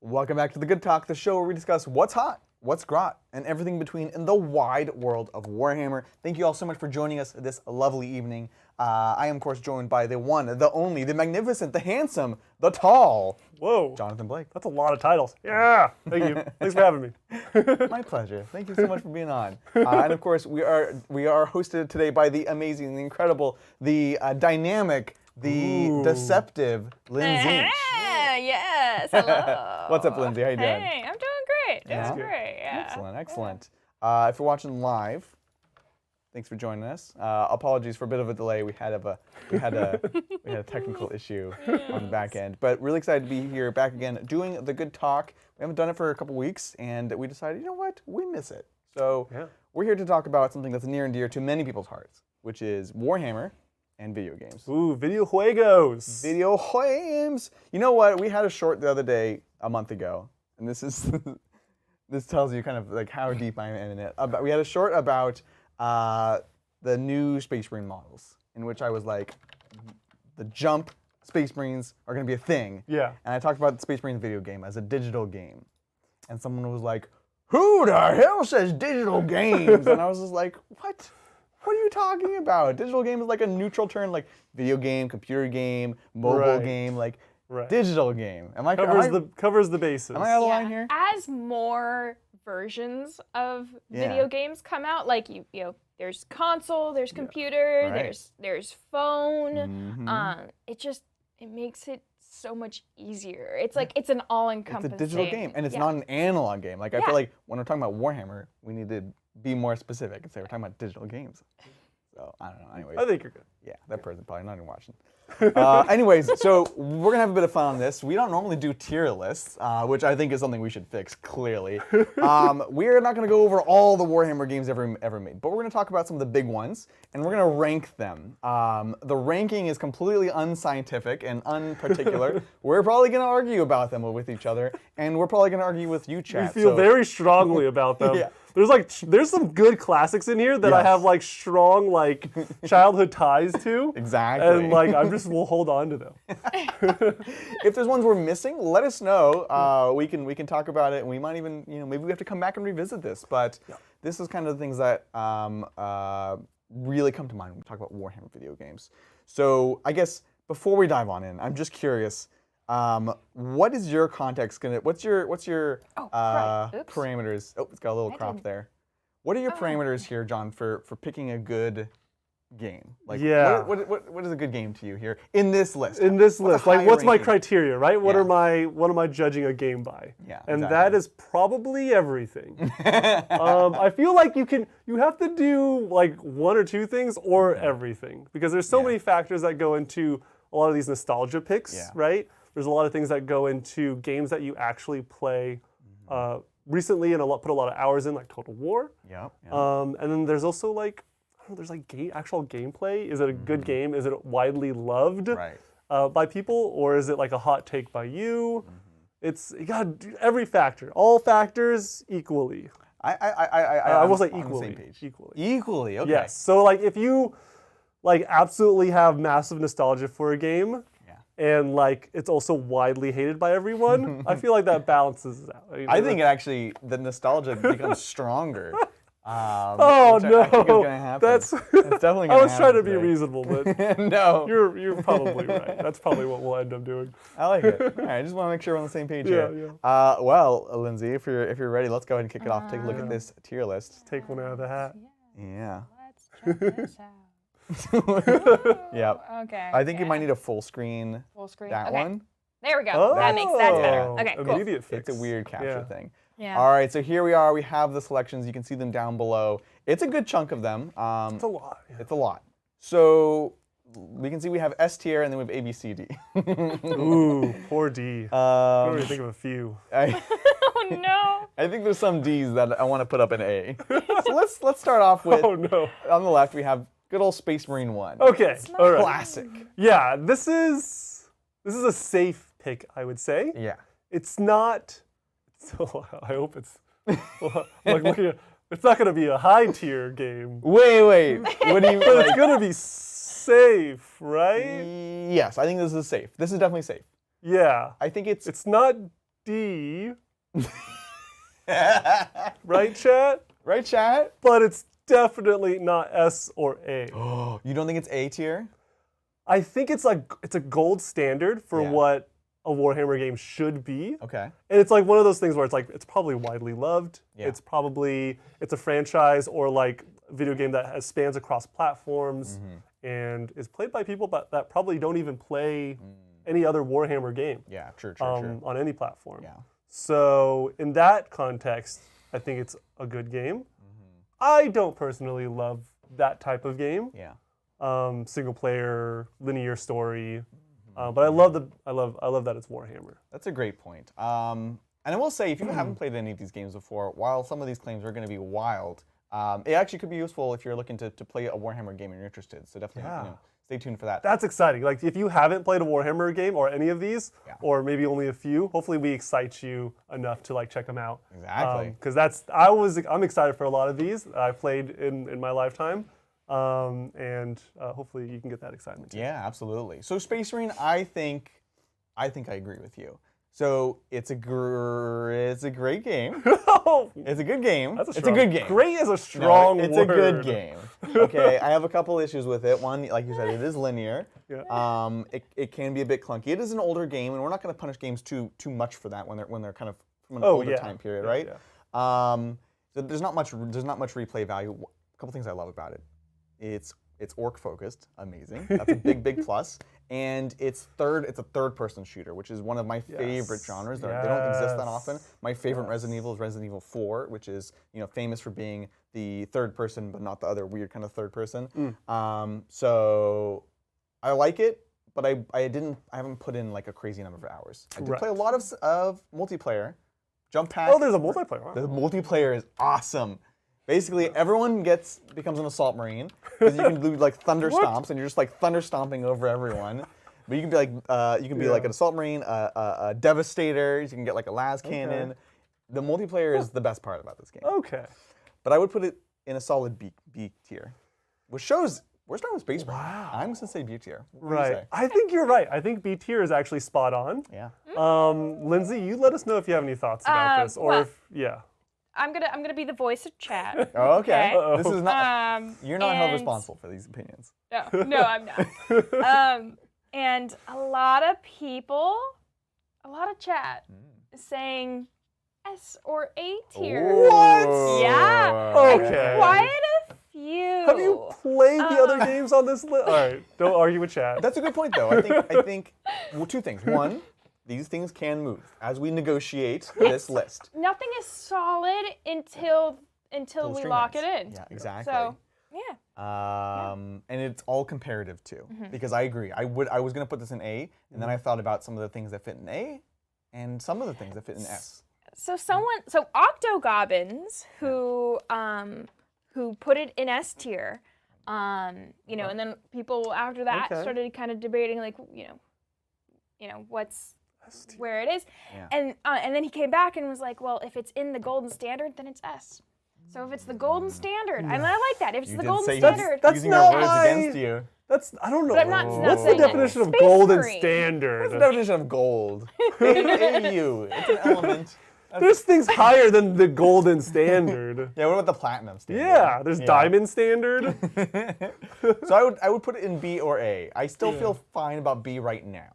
Welcome back to The Good Talk, the show where we discuss what's hot, what's grot, and everything between in the wide world of Warhammer. Thank you all so much for joining us this lovely evening. I am, of course, joined by the one, the only, the magnificent, the handsome, the tall, Whoa, Jonathan Blake. that's a lot of titles. Yeah, thank you. Thanks for having me. My pleasure. Thank you so much for being on. And of course, we are hosted today by the amazing, the incredible, the dynamic, the deceptive Lindsay. Yes, hello. What's up, Lindsay? How you doing? Hey, I'm doing great. Yeah? Doing great. Yeah. Excellent, excellent. If you're watching live, thanks for joining us. Apologies for a bit of a delay. We had a technical issue on the back end, but really excited to be here back again doing The Good Talk. We haven't done it for a couple weeks, and we decided, you know what, we miss it. So we're here to talk about something that's near and dear to many people's hearts, which is Warhammer and video games. Ooh, video juegos. Video games. You know what? We had a short the other day, a month ago, and this is this tells you kind of like how deep I am in it. We had a short about the new Space Marine models, in which I was like, the jump Space Marines are going to be a thing. Yeah. And I talked about the Space Marines video game as a digital game, and someone was like, "Who the hell says digital games?" And I was just like, "What? What are you talking about? Digital game is like a neutral term, like video game, computer game, mobile game, like digital game." Am I covers the bases. Am I out of line here? As more versions of video games come out, like you know, there's console, there's computer, there's phone. It makes it so much easier. It's like it's an all-encompassing. It's a digital game, and it's not an analog game. Like I feel like when we're talking about Warhammer, we need to be more specific and say we're talking about digital games. So I don't know. Anyways, I think you're good. Yeah, that person probably not even watching. Anyways, so we're gonna have a bit of fun on this. We don't normally do tier lists, which I think is something we should fix. Clearly, we're not gonna go over all the Warhammer games ever made, but we're gonna talk about some of the big ones, and we're gonna rank them. The ranking is completely unscientific and unparticular. We're probably gonna argue about them with each other, and we're probably gonna argue with you, chat. We feel very strongly about them. There's some good classics in here that I have like strong like childhood ties to. Exactly. And like we'll hold on to them. If there's ones we're missing, let us know. We can talk about it, and we might even, maybe we have to come back and revisit this. But this is kind of the things that really come to mind when we talk about Warhammer video games. So I guess before we dive on in, I'm just curious. What is your context gonna? What's your parameters? Oh, it's got a little crop there. What are your parameters here, John, for picking a good game? Like, what is a good game to you here in this list? In this list, like what's my ranking? criteria, right? What am I judging a game by? Yeah, and that is probably everything. I feel like you have to do like one or two things or everything, because there's so many factors that go into a lot of these nostalgia picks, right? There's a lot of things that go into games that you actually play recently and put a lot of hours in, like Total War. And then there's also like, there's like actual gameplay. Is it a good game? Is it widely loved by people, or is it like a hot take by you? You gotta do every factor, all factors equally. I will say equally. On the same page. Equally, okay. Yes. So like if you like absolutely have massive nostalgia for a game, and like it's also widely hated by everyone, I feel like that balances it out. I think the nostalgia becomes stronger. Oh no, I think is gonna happen. That's definitely gonna happen. I was trying to be reasonable, but no, you're probably right. That's probably what we'll end up doing. I like it. All right, I just want to make sure we're on the same page here. Yeah. Well, Lindsay, if you're ready, let's go ahead and kick it off. Take a look at this tier list. Take one out of the hat. Yeah. Let's check this out. Okay. I think you might need a full screen. Full screen. That one. There we go. That's better. Okay, cool. Immediate fix. It's a weird capture thing. Yeah. All right, so here we are. We have the selections. You can see them down below. It's a good chunk of them. It's a lot. It's a lot. So we can see we have S tier and then we have A, B, C, D. Ooh, poor D. I don't really think of a few. Oh no. I think there's some D's that I want to put up in A. So let's start off with. Oh no. On the left we have good old Space Marine 1. Okay. All right. Classic. Yeah, this is a safe pick, I would say. Yeah. It's not. So I hope it's. Well, like looking at. It's not going to be a high tier game. Wait. What do you? But it's going to be safe, right? Yes, I think this is safe. This is definitely safe. Yeah. I think it's. It's not D. Right, chat? Right, chat? But it's definitely not S or A. You don't think it's A tier? I think it's like it's a gold standard for what a Warhammer game should be. Okay. And it's like one of those things where it's like it's probably widely loved. Yeah. It's a franchise or like a video game that spans across platforms and is played by people that probably don't even play any other Warhammer game. Yeah, true. On any platform. Yeah. So in that context, I think it's a good game. I don't personally love that type of game. Yeah. Single player, linear story. But I love that it's Warhammer. That's a great point. And I will say, if you haven't played any of these games before, while some of these claims are going to be wild, it actually could be useful if you're looking to play a Warhammer game and you're interested. So definitely stay tuned for that. That's exciting. Like if you haven't played a Warhammer game or any of these, or maybe only a few, hopefully we excite you enough to like check them out. Exactly. Because I'm excited for a lot of these that I played in my lifetime. And hopefully you can get that excitement too. Yeah, absolutely. So Space Marine, I think I agree with you. So it's a great game. It's a good game. It's a good game. Great is a strong word. It's a good game. Okay, I have a couple issues with it. One, like you said, it is linear. Yeah. It can be a bit clunky. It is an older game, and we're not going to punish games too much for that when they're kind of from an older time period, right? Yeah. So there's not much replay value. A couple things I love about it. It's orc focused, amazing. That's a big plus. And it's a third person shooter, which is one of my favorite genres. They don't exist that often. My favorite Resident Evil is Resident Evil 4, which is famous for being the third person, but not the other weird kind of third person. So I like it, but I haven't put in like a crazy number of hours. I did play a lot of multiplayer. Jump pack. Oh, there's a multiplayer. Wow. The multiplayer is awesome. Basically, everyone becomes an assault marine because you can do like thunder stomps, and you're just like thunder stomping over everyone. But you can be like like an assault marine, a devastator. You can get like a las cannon. The multiplayer is the best part about this game. Okay. But I would put it in a solid B tier, which shows we're starting with Space Marine. Wow. I'm just gonna say B tier. What do you Right. say? I think you're right. I think B tier is actually spot on. Yeah. Lindsay, you let us know if you have any thoughts about this, or if I'm gonna be the voice of chat. Oh, okay. Uh-oh. This is not. You're not held responsible for these opinions. No, I'm not. And a lot of people, a lot of chat is saying S or A tier. What? Yeah. Okay. Quite a few. Have you played the other games on this list? All right, don't argue with chat. That's a good point, though. I think well, two things. One, these things can move as we negotiate this list. Nothing is solid until we string lock ends. it in. Yeah, exactly. So yeah. And it's all comparative too, because I agree. I was gonna put this in A, and then I thought about some of the things that fit in A, and some of the things that fit in S. So Octogobbins, who put it in S tier, and then people after that started kind of debating like, what's where it is, and then he came back and was like, well, if it's in the golden standard, then it's S. So if it's the golden standard, and I like that. If it's the golden standard, that's using not our words my- against you. I don't know. But I'm not What's the saying that. definition of Space golden Marine. standard? What's the definition of gold? AU. It's an element. There's things higher than the golden standard. Yeah. What about the platinum standard? Yeah, there's diamond standard. So I would put it in B or A. I still feel fine about B right now.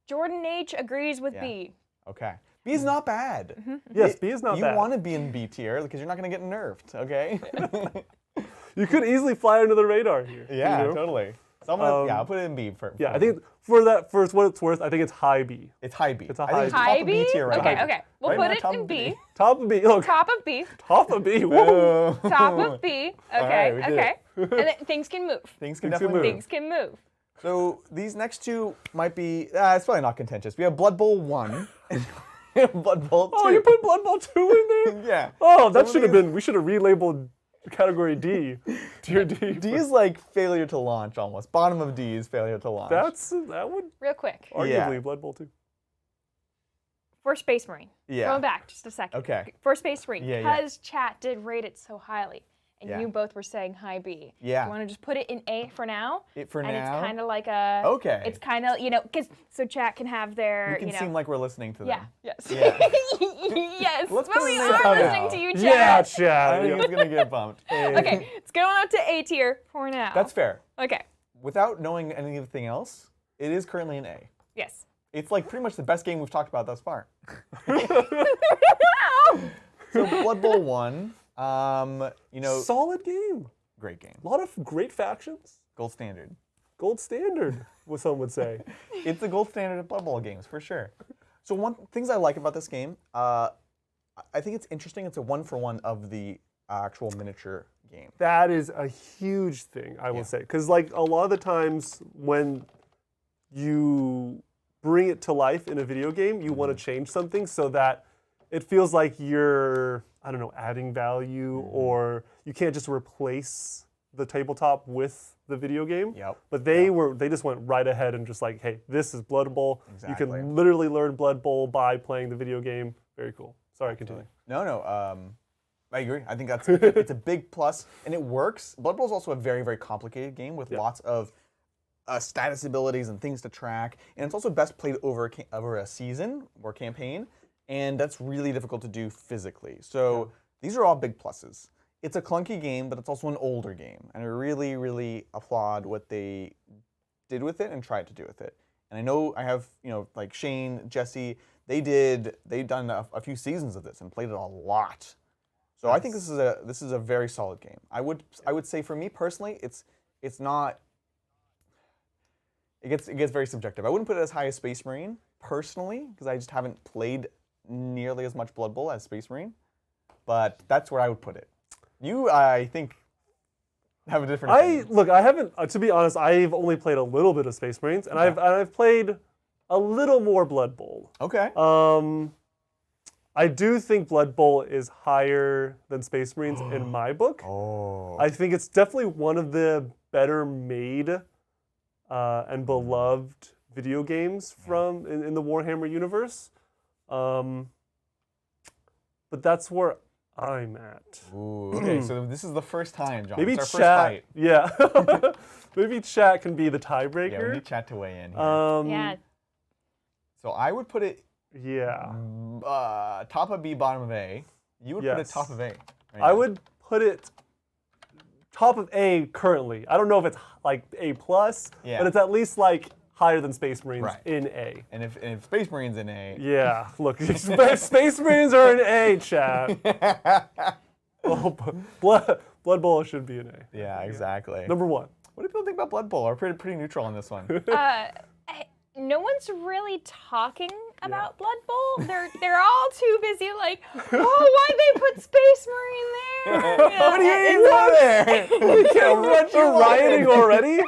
Jordan H agrees with B. Okay. B is not bad. Yes, B is not bad. You want to be in B tier because you're not going to get nerfed, okay? You could easily fly under the radar here. Yeah, you know? totally. So I'll put it in B for Yeah, I think for what it's worth, I think it's high B. it's high B. It's a I think high top of B tier right now. Okay. We'll Right put now, it top in of B. Top of B. Look, Top of B. top of B. Woo. Top of B. Okay. right, we did Okay. And then things can move. Things can Things can definitely move. move. Things can move. So these next two might be, it's probably not contentious. We have Blood Bowl 1 and Blood Bowl 2. Oh, you put Blood Bowl 2 in there? Yeah. Oh, that Some should of have been. We should have relabeled category D. Tier D. D is like failure to launch almost. Bottom of D is failure to launch. That would Real quick. arguably Blood Bowl 2. For Space Marine. Yeah. Going back just a second. Okay. For Space Marine. Yeah, yeah. Because chat did rate it so highly. and Yeah. you both were saying high B. Yeah. You want to just put it in A for now? It for and now? it's kind of like a. Okay. It's kind of, because so chat can have their. We can seem like we're listening to them. Yeah. Yes. Yeah. Yes. Let's But put we it in are now. listening to you, chat. Yeah, I chat. think it's gonna get bumped. Okay, it's going up to A tier for now. That's fair. Okay. Without knowing anything else, it is currently an A. Yes. It's like pretty much the best game we've talked about thus far. So Blood Bowl 1, Solid game. great game. A lot of great factions. Gold standard. Gold standard, what some would say. It's the gold standard of Blood Bowl games, for sure. So things I like about this game, I think it's interesting. It's a 1-for-1 of the actual miniature game. That is a huge thing, I will say. Because like a lot of the times when you bring it to life in a video game, you want to change something so that it feels like you're, I don't know, adding value, or you can't just replace the tabletop with the video game. Yep. But they just went right ahead and just like, hey, this is Blood Bowl. Exactly. You can literally learn Blood Bowl by playing the video game. Very cool. Sorry, continue. No, I agree. I think it's a big plus, and it works. Blood Bowl is also a very, very complicated game with lots of status abilities and things to track, and it's also best played over a season or campaign, and that's really difficult to do physically. So these are all big pluses. It's a clunky game, but it's also an older game, and I really, really applaud what they did with it and tried to do with it. And I know I have, like Shane, Jesse, they've done a few seasons of this and played it a lot. So I think this is a very solid game. I would say for me personally, it's not. It gets very subjective. I wouldn't put it as high as Space Marine personally, because I just haven't played nearly as much Blood Bowl as Space Marine. But that's where I would put it. You, I think, have a different opinion. Look, I haven't. To be honest, I've only played a little bit of Space Marines, and I've played a little more Blood Bowl. Okay. I do think Blood Bowl is higher than Space Marines in my book. Oh. I think it's definitely one of the better made and beloved video games from in the Warhammer universe. But that's where I'm at. Ooh, okay, so this is the first time, John. Maybe it's our chat. first fight. Yeah. Maybe chat can be the tiebreaker. Yeah, we need chat to weigh in here. Yeah. So I would put it Yeah. top of B, bottom of A. You would put it Yes. top of A. Right I now. would put it top of A currently. I don't know if it's like A plus, Yeah. but it's at least like higher than Space Marines Right. in A. And if Space Marine's in A, Yeah, look, Space Marines are in A, chat. Well, Blood Bowl should be in A. yeah, exactly. Number one. What do people think about Blood Bowl? We're pretty neutral on this one. No one's really talking about Blood Bowl. They're all too busy like, oh, why'd they put Space Marine there? What do you mean there? You're rioting already?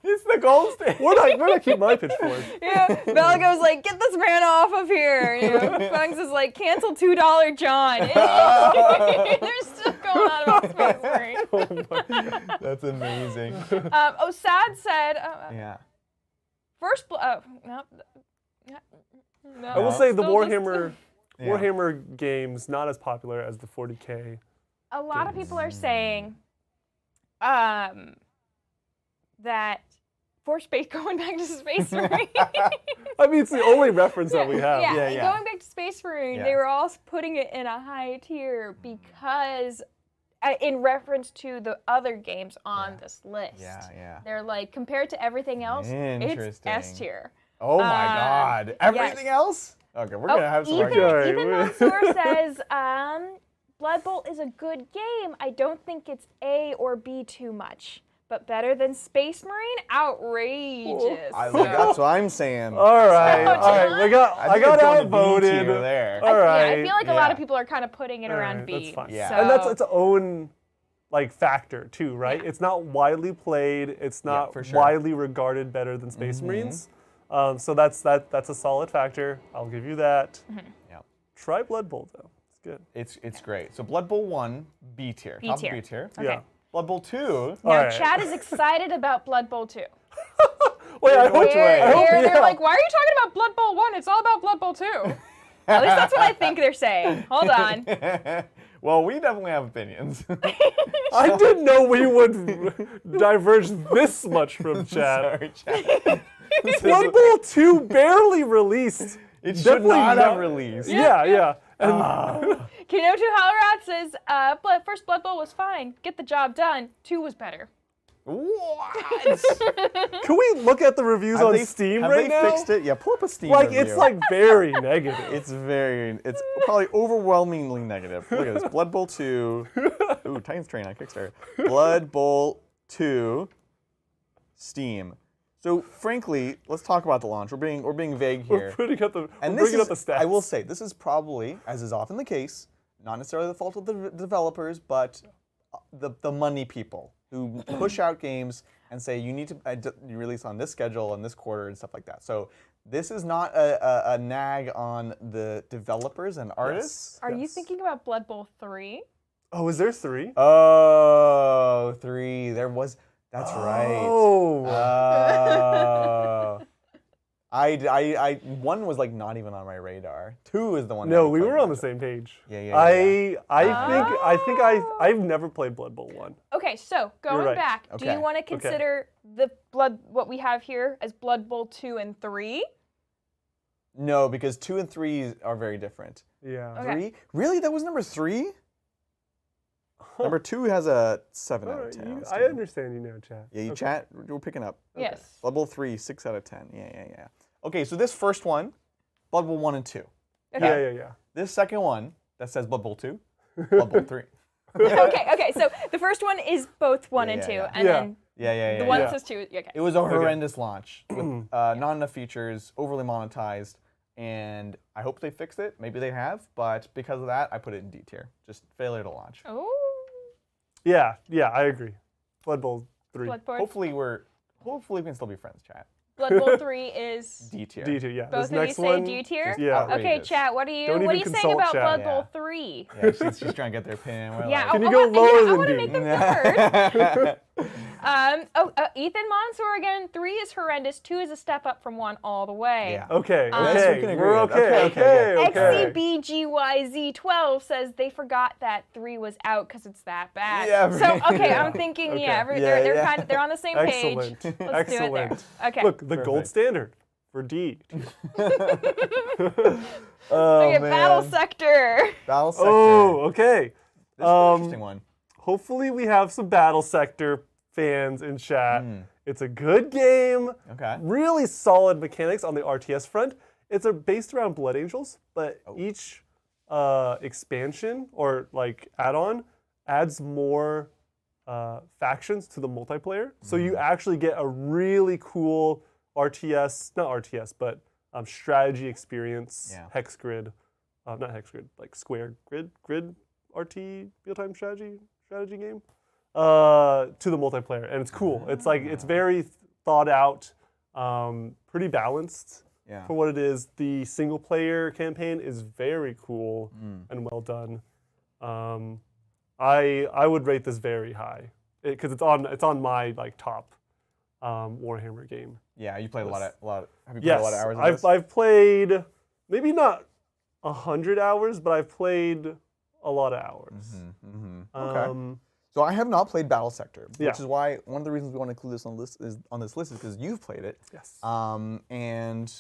It's the gold standard. Where'd I keep my pitchfork? Yeah, Belgo's like, get this man off of here. Funks is like, cancel $2 John. They're still going on about Space Marine. That's amazing. Sad said, Yeah. first, no. I will say the Still just- Warhammer games not as popular as the 40K. A lot of people are saying that going back to Space Marine. I mean, it's the only reference that we have. Yeah. Going back to Space Marine, Yeah. they were all putting it in a high tier because, in reference to the other games on this list. Yeah. They're like, compared to everything else, it's Interesting. S tier. Oh my God. Everything else? Okay, we're gonna have some arguments. Even Mansoor says, Blood Bowl is a good game. I don't think it's A or B too much. But better than Space Marine? Outrageous. That's what I'm saying. All right. I got outvoted. There. All right. I feel like a lot of people are kind of putting it around B. That's fine. Yeah. So. And that's its own factor too, right? Yeah. It's not widely played. It's not for sure. widely regarded better than Space Marines. So that's a solid factor. I'll give you that. Yeah. Try Blood Bowl though. It's good. It's great. So Blood Bowl 1, B tier. B Top tier. of B tier. Okay. Yeah. Blood Bowl 2. Now, All right. Chad is excited about Blood Bowl 2. Wait, I hope. They're like, why are you talking about Blood Bowl 1? It's all about Blood Bowl 2. At least that's what I think they're saying. Hold on. Well, we definitely have opinions. I didn't know we would diverge this much from chat. Sorry, chat. Blood Bowl 2 barely released. It should Definitely not have released. Yeah. And Kinotu Hallrat says, first Blood Bowl was fine. Get the job done. 2 was better. What? can we look at the reviews on Steam right now? Have they fixed it? Yeah, pull up a Steam Like, review. it's like very negative. It's probably overwhelmingly negative. Look at this. Blood Bowl 2. Ooh, Titans Train on Kickstarter. Blood Bowl 2. Steam. So frankly, let's talk about the launch. We're being vague here. We're bringing up the stats. I will say, this is probably, as is often the case, not necessarily the fault of the developers, but the money people who push out games and say you need to release on this schedule and this quarter and stuff like that. So this is not a nag on the developers and artists. Are you thinking about Blood Bowl 3? Oh, is there 3? Oh, 3. There was. That's right. Oh. I 1 was like not even on my radar. 2 is the one. No, we were on the same page. Yeah. I think I've never played Blood Bowl 1. Okay, so going right. back, do Okay. you want to consider what we have here as Blood Bowl 2 and 3? No, because 2 and 3 are very different. Yeah. Okay. 3? Really? That was number 3? Number 2 has a 7 out of 10. I understand you now, chat. Yeah, you Okay. chat. We're picking up. Yes. Blood Bowl 3, 6 out of 10. Yeah. Okay, so this first one, Blood Bowl 1 and 2. Okay. Yeah. This second one that says Blood Bowl 2, Blood Bowl 3. Okay, so the first one is both 1 and 2, Yeah. and then Yeah. the one that says 2, okay. It was a horrendous launch with not enough features, overly monetized, and I hope they fix it. Maybe they have, but because of that, I put it in D tier. Just failure to launch. Oh. Yeah, I agree. Blood Bowl 3. Blood Bowl. Hopefully we can still be friends, chat. Blood Bowl 3 is. D tier. D2, yeah. Both This of you next say one, D tier? Yeah. Okay, Outrageous. chat. What are you Don't even saying consult about chat. Blood Bowl Yeah. 3? Yeah, she's trying to get their pin. We're Yeah. like, Can you go lower than I want D? to make them feel heard. Ethan Monsoor again. 3 is horrendous. 2 is a step up from 1 all the way. Yeah. Okay, That's we can agree we're with. okay. XCBGYZ12 says they forgot that 3 was out because it's that bad. Yeah, So right. I'm thinking, they're on the same Excellent. page. Let's Excellent. do it there. Okay. Look, the gold Perfect. standard for D. Oh, Okay, man. Battle Sector. Battle Sector. Oh, okay. This is an interesting one. Hopefully we have some Battle Sector fans in chat. It's a good game. Okay. Really solid mechanics on the RTS front. It's based around Blood Angels, but each expansion or like add-on adds more factions to the multiplayer. So you actually get a really cool strategy experience, Yeah. hex grid, not hex grid, like square grid RT real-time strategy game to the multiplayer, and it's cool. It's like it's very thought out, pretty balanced Yeah. for what it is. The single-player campaign is very cool and well done. I would rate this very high because it's on my like top Warhammer game. Yeah, you played a lot. Have you played Yes, a lot of hours of this? I've played maybe not 100 hours, but I've played a lot of hours. Okay. So I have not played Battle Sector, which Yeah. is why one of the reasons we want to include this on this list is because you've played it. Yes. And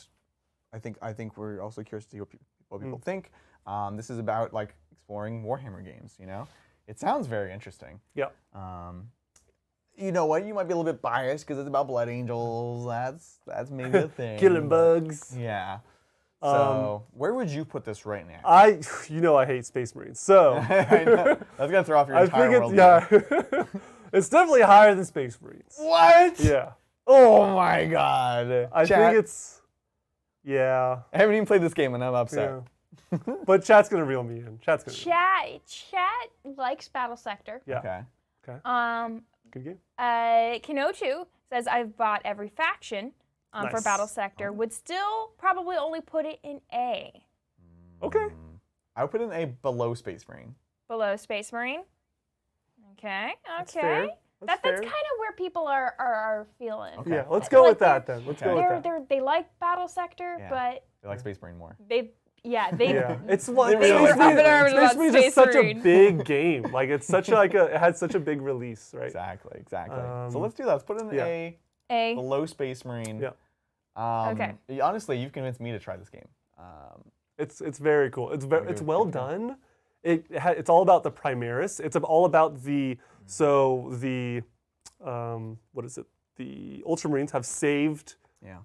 I think we're also curious to see what people think. This is about like exploring Warhammer games. You know, it sounds very interesting. Yeah. You know what? You might be a little bit biased because it's about Blood Angels. That's maybe a thing. Killing bugs. Yeah. So where would you put this right now? I hate Space Marines, so I know. That's gonna throw off your I entire think world. it's definitely higher than Space Marines. What? Yeah. Oh my God. I think it's I haven't even played this game and I'm upset. yeah. But chat's gonna reel me in. Chat likes Battle Sector. Yeah. Okay. Good game. Kinochu says I've bought every faction for Nice. Battle Sector. Would still probably only put it in A. Okay. I would put in a below Space Marine. Below Space Marine. Okay. That's fair. That's kind of where people are feeling. Okay. Yeah. Let's go Like with that then. Let's go with that. They like Battle Sector, Yeah. but They like Space Marine more. Yeah, they. Yeah, it's one. They were up in arms about Space Marine is Space just such a Marine. big game. Like it's such like it had such a big release, right? Exactly. So let's do that. Let's put in A. below Space Marine. Yeah. Okay. Honestly, you've convinced me to try this game. It's very cool. It's well done. It's all about the Primaris. It's all about the what is it? The Ultramarines have saved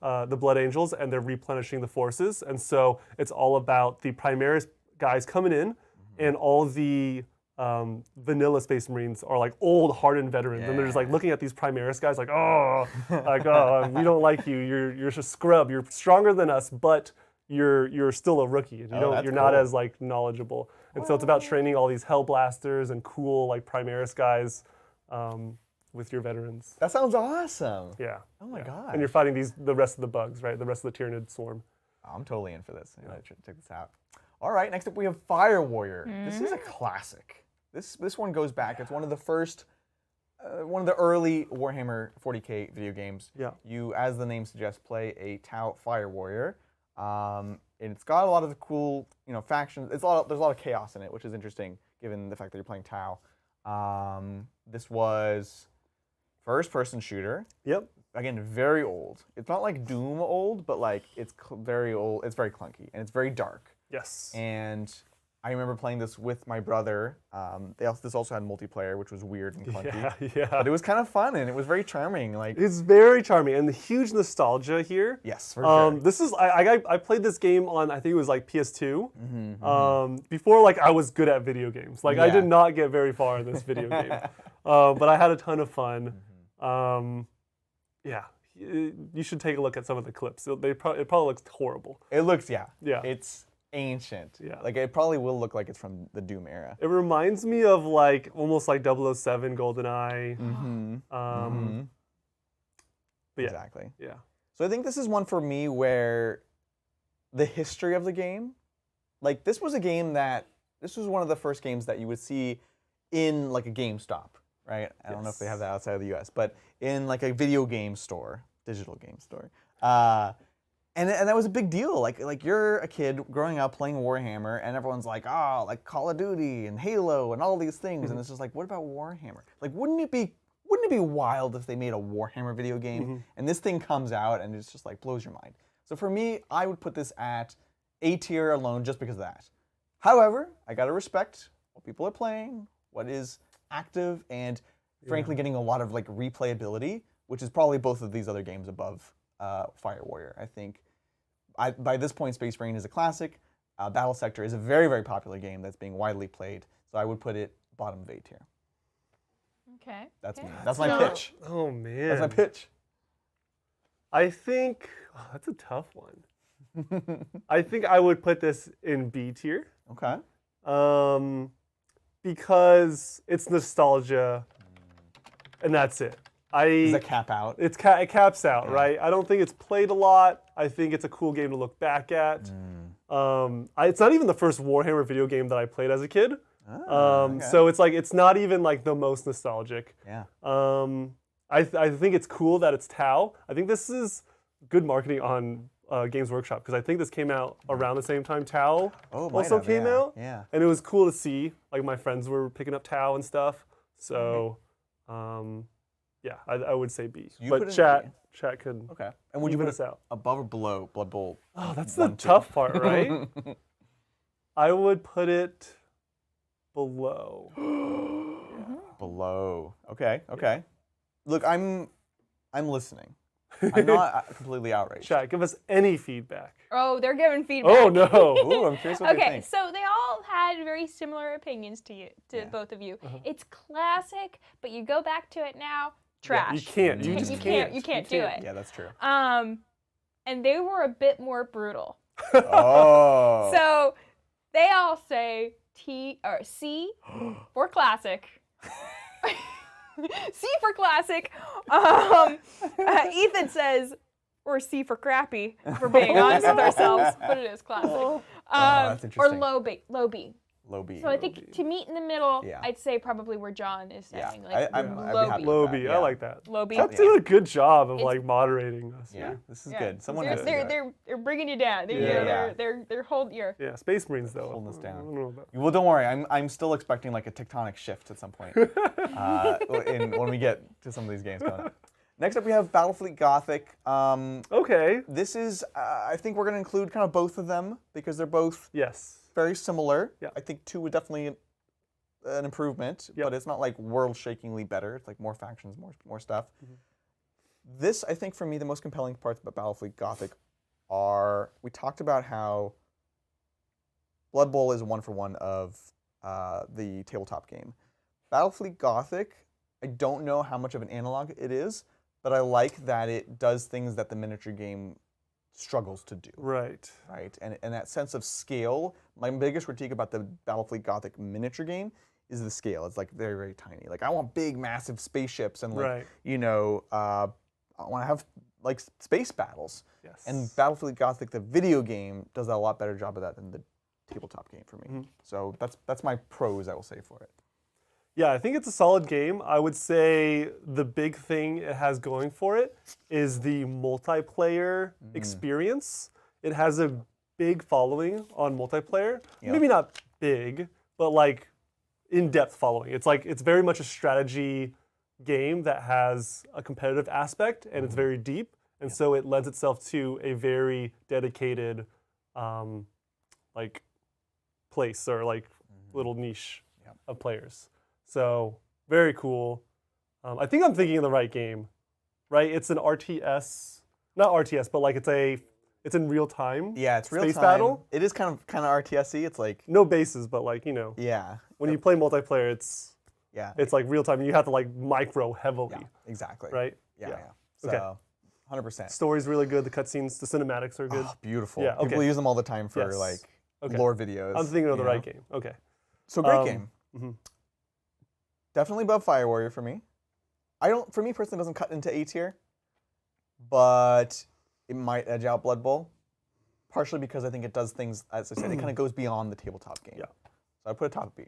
the Blood Angels, and they're replenishing the forces. And so it's all about the Primaris guys coming in, and all the vanilla Space Marines are like old, hardened veterans, and they're just like looking at these Primaris guys like, we don't like you. You're a scrub. You're stronger than us, but you're still a rookie. And you're not as like knowledgeable. And so it's about training all these Hellblasters and cool like Primaris guys. With your veterans. That sounds awesome. Yeah. Oh my god. And you're fighting the rest of the bugs, right? The rest of the Tyranid swarm. I'm totally in for this. I'm gonna check this out. All right, next up we have Fire Warrior. This is a classic. This one goes back. It's one of the first, one of the early Warhammer 40K video games. Yeah. You, as the name suggests, play a Tau Fire Warrior. And it's got a lot of the cool, factions. There's a lot of chaos in it, which is interesting given the fact that you're playing Tau. This was first-person shooter. Yep. Again, very old. It's not like Doom old, but like it's very old. It's very clunky and it's very dark. Yes. And I remember playing this with my brother. This also had multiplayer, which was weird and clunky. Yeah. But it was kind of fun and it was very charming. Like it's very charming and the huge nostalgia here. Yes, for sure. This is I played this game on, I think it was like PS2. Before like I was good at video games. Like I did not get very far in this video game. But I had a ton of fun. You should take a look at some of the clips. It probably looks horrible. It looks, Yeah. It's ancient. Yeah. Like it probably will look like it's from the Doom era. It reminds me of like almost like 007 GoldenEye. But yeah. Exactly. Yeah. So I think this is one for me where the history of the game, like this was one of the first games that you would see in like a GameStop, right? I don't know if they have that outside of the US, but in like a video game store, digital game store. And that was a big deal. Like you're a kid growing up playing Warhammer, and everyone's like, like Call of Duty and Halo and all these things, and it's just like, what about Warhammer? Like, wouldn't it be wild if they made a Warhammer video game? And this thing comes out and it's just like blows your mind. So for me, I would put this at A tier alone just because of that. However, I gotta respect what people are playing, what is active, and frankly getting a lot of like replayability, which is probably both of these other games above Fire Warrior. I think by this point, Space Marine is a classic. Battle Sector is a very, very popular game that's being widely played. So I would put it bottom of A tier. Okay. That's me. That's my pitch. Oh man. That's my pitch. I think that's a tough one. I think I would put this in B tier. Okay. Because it's nostalgia, and that's it. Does that cap out? It caps out, right? I don't think it's played a lot. I think it's a cool game to look back at. It's not even the first Warhammer video game that I played as a kid. So it's like it's not even like the most nostalgic. Yeah. I think it's cool that it's Tau. I think this is good marketing on Games Workshop because I think this came out around the same time Tau also came out. Yeah. And it was cool to see. Like my friends were picking up Tau and stuff. So, yeah, I would say B. So but chat could. Okay. And would you put us out above or below Blood Bowl? Oh, that's the tough part, right? I would put it below. Below. Okay. Okay. Look, I'm listening. I'm not completely outraged. Chat, give us any feedback. Oh, they're giving feedback. Oh no. Ooh, I'm curious what they Okay, think. so they all had very similar opinions to both of you. It's classic, but you go back to it now, trash. You can't. You just can't. You can't do it. Yeah, that's true. And they were a bit more brutal. Oh. So they all say C for classic. C for classic. Ethan says, or C for crappy, if we're being honest with ourselves, but it is classic. that's interesting. Or low B. Low B. So I think to meet in the middle, Yeah. I'd say probably where John is Yeah. saying, like I'd be low happy B. with Low that, B. yeah. I like that. Low B. Chat's doing a good job of It's- like moderating us. Yeah, here. this is Yeah. good. Someone they're, has to do it. they're bringing you down. They're, Yeah. they're holding your. Yeah, Space Marines though. Holding us down. I don't know about- Well, don't worry. I'm still expecting like a tectonic shift at some point when we get to some of these games coming up. Next up, we have Battlefleet Gothic. Okay. This is, I think we're going to include kind of both of them because they're both Yes. very similar. Yeah. I think 2 would definitely an improvement, Yep. but it's not like world-shakingly better. It's like more factions, more stuff. Mm-hmm. This, I think, for me, the most compelling parts about Battlefleet Gothic are we talked about how Blood Bowl is 1-for-1 of the tabletop game. Battlefleet Gothic, I don't know how much of an analog it is, but I like that it does things that the miniature game struggles to do. Right. Right, and that sense of scale. My biggest critique about the Battlefleet Gothic miniature game is the scale. It's like very, very tiny. Like I want big, massive spaceships, and like Right. you know, I want to have like space battles. Yes. And Battlefleet Gothic, the video game, does a lot better job of that than the tabletop game for me. Mm-hmm. So that's my pros I will say for it. Yeah, I think it's a solid game. I would say the big thing it has going for it is the multiplayer experience. It has a big following on multiplayer. Yeah. Maybe not big, but like in-depth following. It's like it's very much a strategy game that has a competitive aspect and it's very deep. And so it lends itself to a very dedicated like place or like little niche of players. So very cool. I think I'm thinking of the right game, right? It's an RTS, not RTS, but like it's in real time. Yeah, it's real Space time. battle. It is kind of RTS-y. It's like No bases, but like yeah, when you play multiplayer, it's like real time. And you have to like micro heavily, yeah, exactly. right? Yeah, Yeah. yeah. So, Okay. 100%. Story's really good. The cutscenes, the cinematics are good. Oh, beautiful. Yeah, People okay. use them all the time for Yes. like Okay. lore videos. I'm thinking of the you know? right game. Okay. So great Um, game. mhm. Definitely above Fire Warrior for me. For me personally, it doesn't cut into A tier, but it might edge out Blood Bowl, partially because I think it does things, as I said, it kind of goes beyond the tabletop game. Yeah. So I put it top B.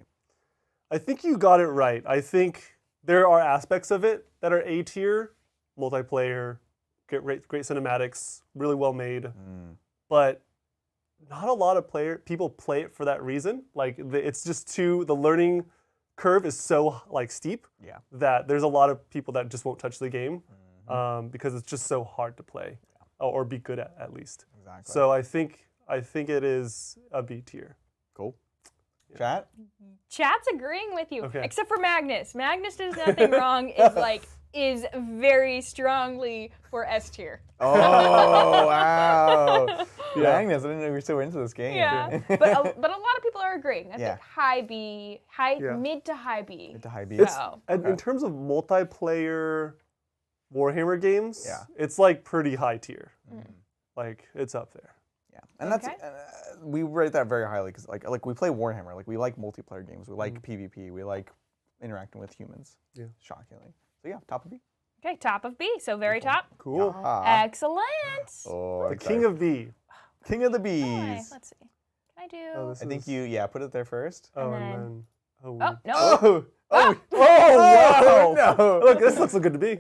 I think you got it right. I think there are aspects of it that are A tier, multiplayer, great cinematics, really well made, but not a lot of people play it for that reason. Like it's just the learning curve is so like steep Yeah. that there's a lot of people that just won't touch the game because it's just so hard to play or be good at least. Exactly. So I think it is a B tier. Cool. Chat? Chat's agreeing with you, Okay. except for Magnus. Magnus does nothing wrong. Is very strongly for S tier. Oh, wow. Yeah. Magnus, I didn't know you were so into this game. Yeah, but a lot of people are agreeing. I Yeah. think high B, Yeah. mid to high B. Mid to high B. So And in terms of multiplayer Warhammer games, Yeah. it's like pretty high tier. Like it's up there. Yeah, and that's Okay. we rate that very highly because like we play Warhammer, like we like multiplayer games, we like PvP, we like interacting with humans. Yeah. Shockingly. So yeah, top of B. okay, top of B. So very top. Cool. Ah. Excellent. Oh, The king of B. King of the Okay, Bees. let's see. Can I do? Oh, this I think is- put it there first. Oh, And and then- then. Oh, Oh no. Oh, oh, wow! no. Look, this looks so good to me.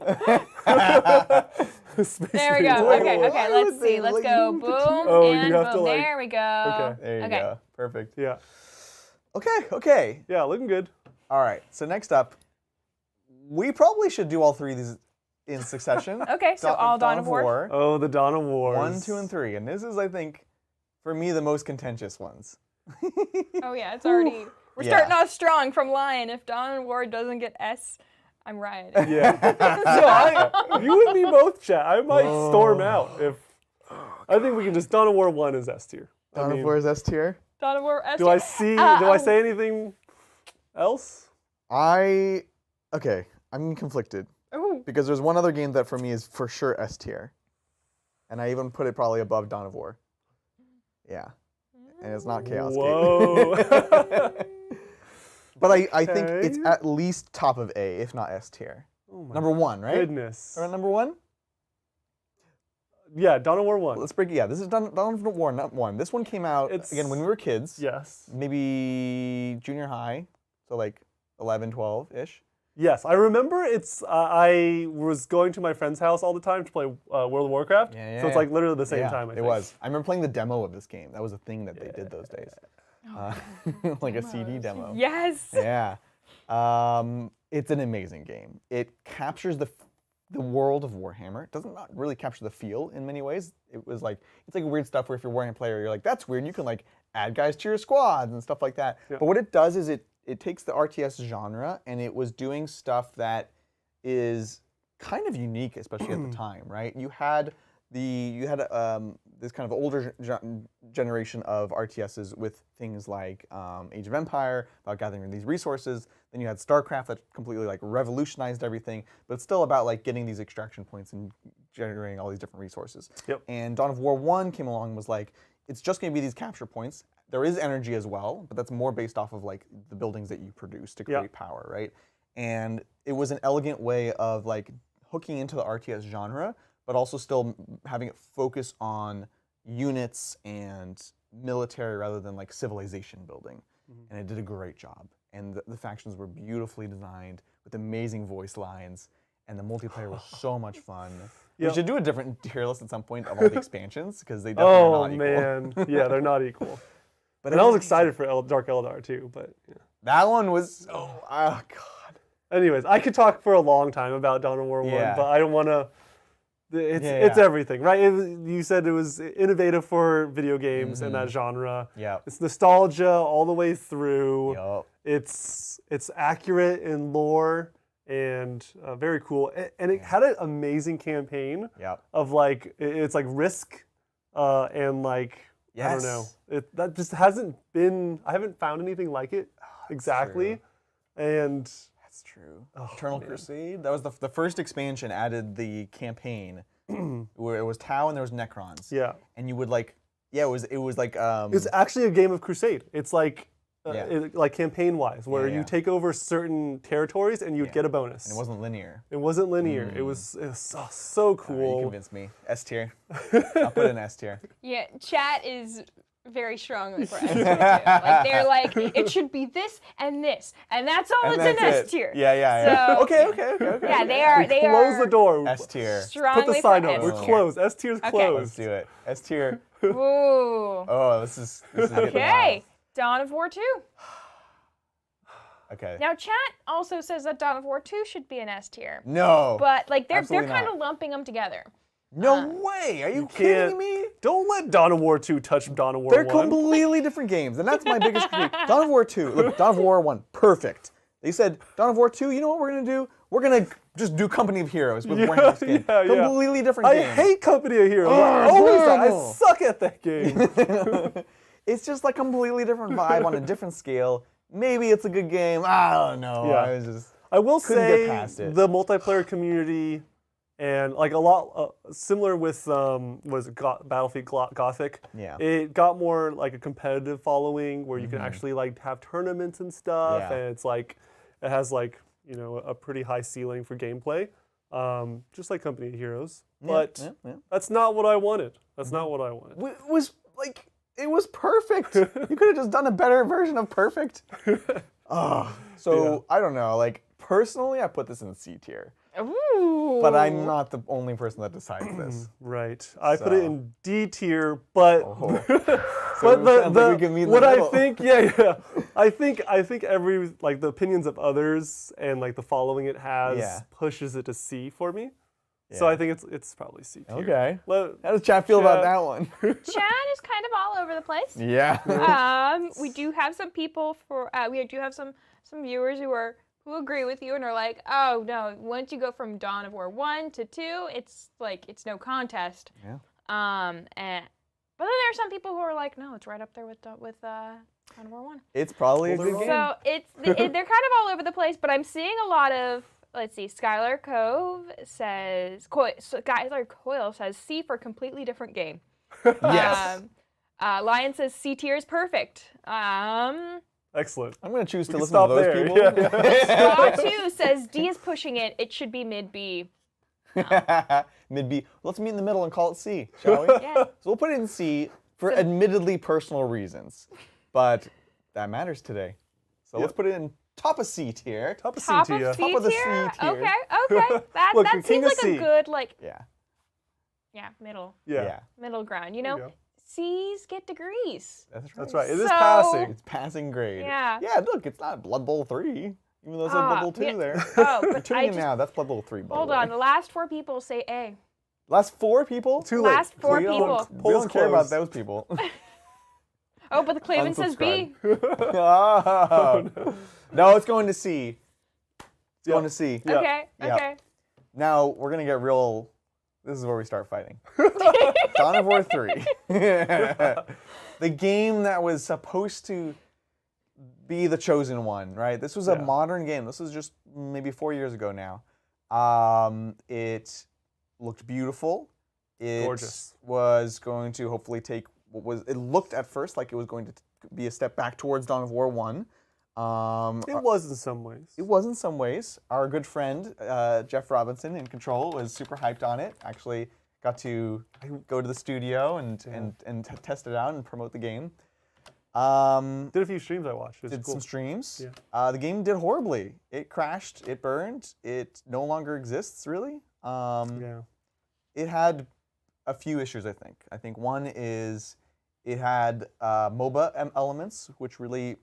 Space There we Marines. go. Wait, Okay, what? okay. Why Let's would they see. Let's let go. you Boom Oh, you and have to, boom. like- There we go. Okay. There you Okay. go. Perfect. Yeah, Okay. yeah, looking good. All right. So next up, we probably should do all three of these in succession. Okay, so all Dawn of War. Oh, the Dawn of Wars. 1, 2, and 3. And this is, I think, for me, the most contentious ones. Oh yeah, it's already. We're Yeah. starting off strong from Lion. If Dawn of War doesn't get S, I'm rioting. Yeah. So you and me both, chat. I might storm out if. I think we can just Dawn of War 1 is S tier. I Dawn of mean, War is S tier. Dawn of War S. Do I see? Do I say anything else? I'm conflicted Ooh. because there's one other game that for me is for sure S tier, and I even put it probably above Dawn of War. Yeah, and it's not Chaos Gate. Whoa. But I think it's Okay. at least top of A, if not S tier. Oh my Number 1, right? goodness. Or number 1? Dawn of War 1. Let's break it. Yeah, this is Dawn of War, not 1. This one came out, again, when we were kids. Yes. Maybe junior high, so like 11, 12-ish. Yes, I remember I was going to my friend's house all the time to play World of Warcraft. So it's like literally the same time, I think. It was. I remember playing the demo of this game. That was a thing that they did those days. Like a CD demo. Yes. Yeah. It's an amazing game. It captures the world of Warhammer. It doesn't not really capture the feel in many ways. It's like weird stuff where if you're a Warhammer player, you're like, that's weird. And you can like add guys to your squads and stuff like that. Yeah. But what it does is it takes the RTS genre and it was doing stuff that is kind of unique, especially at the time, right? You had this kind of older generation of RTSs with things like Age of Empire, about gathering these resources. Then you had StarCraft that completely like revolutionized everything, but it's still about like getting these extraction points and generating all these different resources. Yep. And Dawn of War 1 came along and was like, it's just going to be these capture points. There is energy as well, but that's more based off of like the buildings that you produce to create power, right? And it was an elegant way of like hooking into the RTS genre, but also still having it focus on units and military rather than like civilization building. And it did a great job. And the factions were beautifully designed with amazing voice lines, and the multiplayer was so much fun. We should do a different tier list at some point of all the expansions, because they definitely are not equal. Oh man, yeah, they're not equal. But I was excited for Dark Eldar too, but that one was oh god. Anyways, I could talk for a long time about Dawn of War 1, but I don't want to. It's everything, right? You said it was innovative for video games and that genre. Yeah. It's nostalgia all the way through. Yep. It's accurate in lore and very cool. And it had an amazing campaign of like, it's like Risk and like, I don't know. That just hasn't been, I haven't found anything like it exactly. True. And that's true. Eternal Crusade, that was the first expansion added the campaign where it was Tau and there was Necrons. Yeah. And you would like, it was like... it's actually a game of Crusade. It's like, like campaign-wise, where you take over certain territories and you would get a bonus. And it wasn't linear. It wasn't linear. It was so cool. You convinced me. S tier. I'll put it in S tier. Yeah, chat is very strongly for S tier too. Like they're like, it should be this, and that's all it's in S tier. Yeah. So, okay. Yeah, they are. Close the door. S tier. Strongly Put the sign for up. S We're tier. closed. S tier's closed. Let's do it. S tier. Ooh. Oh, this is Okay. Dawn of War 2. Okay. Now, chat also says that Dawn of War 2 should be an S tier. No. But like they're Absolutely kind not. of lumping them together. No way! Are you kidding me? Don't let Dawn of War 2 touch Dawn of War 1. They're completely different games, and that's my biggest critique. Dawn of War 2, look, Dawn of War 1, perfect. They said, Dawn of War 2, you know what we're going to do? We're going to just do Company of Heroes with Warhammer skin. Completely different game. I hate Company of Heroes. I suck at that game. It's just like completely different vibe on a different scale. Maybe it's a good game. I don't know. I will say get past it. the multiplayer community and like a lot similar with Battlefield Gothic. Yeah. It got more like a competitive following where you can actually like have tournaments and stuff, and it's like it has like a pretty high ceiling for gameplay, just like Company of Heroes. But that's not what I wanted. That's not what I wanted. It was like. It was perfect. You could have just done a better version of perfect. I don't know. Like personally, I put this in C tier. Ooh. But I'm not the only person that decides this. Right. I put it in D tier, but but I think every like the opinions of others and like the following it has pushes it to C for me. So I think it's probably C tier. Okay. How does chat feel about that one? Chat is kind of all over the place. Yeah. We do have some people we do have some viewers who agree with you and are like, oh no, once you go from Dawn of War 1 to 2, it's like it's no contest. Yeah. But then there are some people who are like, no, it's right up there with Dawn of War 1. It's probably a good game. So they're kind of all over the place, but I'm seeing a lot of. Let's see. Skylar Coyle says C for completely different game. Yes. Lion says C tier is perfect. Excellent. I'm going to choose to listen to those people. Scott 2 says D is pushing it. It should be mid B. Mid B. Let's meet in the middle and call it C, shall we? Yeah. So we'll put it in C for admittedly personal reasons, but that matters today. So let's put it in top of C tier. Top of Top C tier. of C Top of the tier? C tier. Okay, okay. That, Look, that the king seems of like C. a good, like, Yeah. middle Yeah. middle ground. You There know, you go. C's get degrees. That's right. That's right. It is So- passing. It's passing grade. Yeah. Yeah, look, it's not Blood Bowl 3, even though it said Blood Bowl 2 yeah. there. Oh, You're but tuning I in just, now. That's Blood Bowl 3, by hold the way. on. The last 4 people say A. Last 4 people? Too late. Last 4 we don't, people. we Polls don't care about closed. those people. Oh, but the Claven says B. Oh. No, it's going to C. It's going to C. Yeah. Okay, Yeah. okay. Now, we're going to get real... This is where we start fighting. Dawn of War 3. The game that was supposed to be the chosen one, right? This was a modern game. This was just maybe 4 years ago now. It looked beautiful. It Gorgeous. was going to hopefully take what was... It looked at first like it was going to be a step back towards Dawn of War 1. It was in some ways. It was in some ways. Our good friend, Jeff Robinson in Control, was super hyped on it. Actually got to go to the studio and test it out and promote the game. Did a few streams I watched. It was Did cool. some streams. Yeah. The game did horribly. It crashed, it burned, it no longer exists, really. Yeah. It had a few issues, I think. I think one is it had MOBA elements, which really...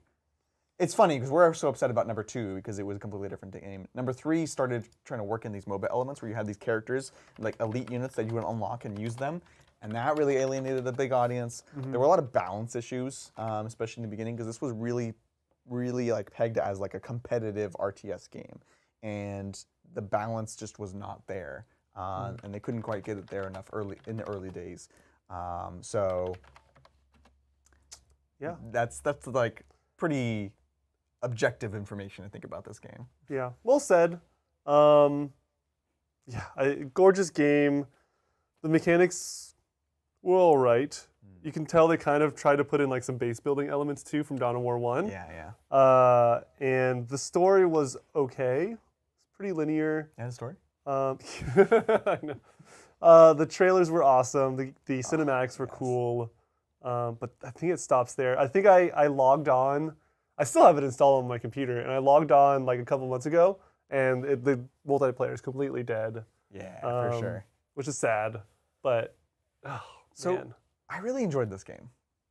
It's funny because we're so upset about number 2 because it was a completely different game. Number 3 started trying to work in these MOBA elements where you had these characters, like elite units that you would unlock and use them. And that really alienated a big audience. There were a lot of balance issues, especially in the beginning, because this was really, really like pegged as like a competitive RTS game. And the balance just was not there. And they couldn't quite get it there enough in the early days. So Yeah. that's like pretty objective information I think about this game. Yeah. Well said. Yeah. Gorgeous game. The mechanics were all right. You can tell they kind of tried to put in like some base building elements too from Dawn of War 1. Yeah. And the story was okay. It's pretty linear. And the story? I know. The trailers were awesome. The cinematics were cool. But I think it stops there. I think I logged on. I still have it installed on my computer, and I logged on like a couple months ago, and the multiplayer is completely dead. Yeah, for sure. Which is sad, but man. I really enjoyed this game.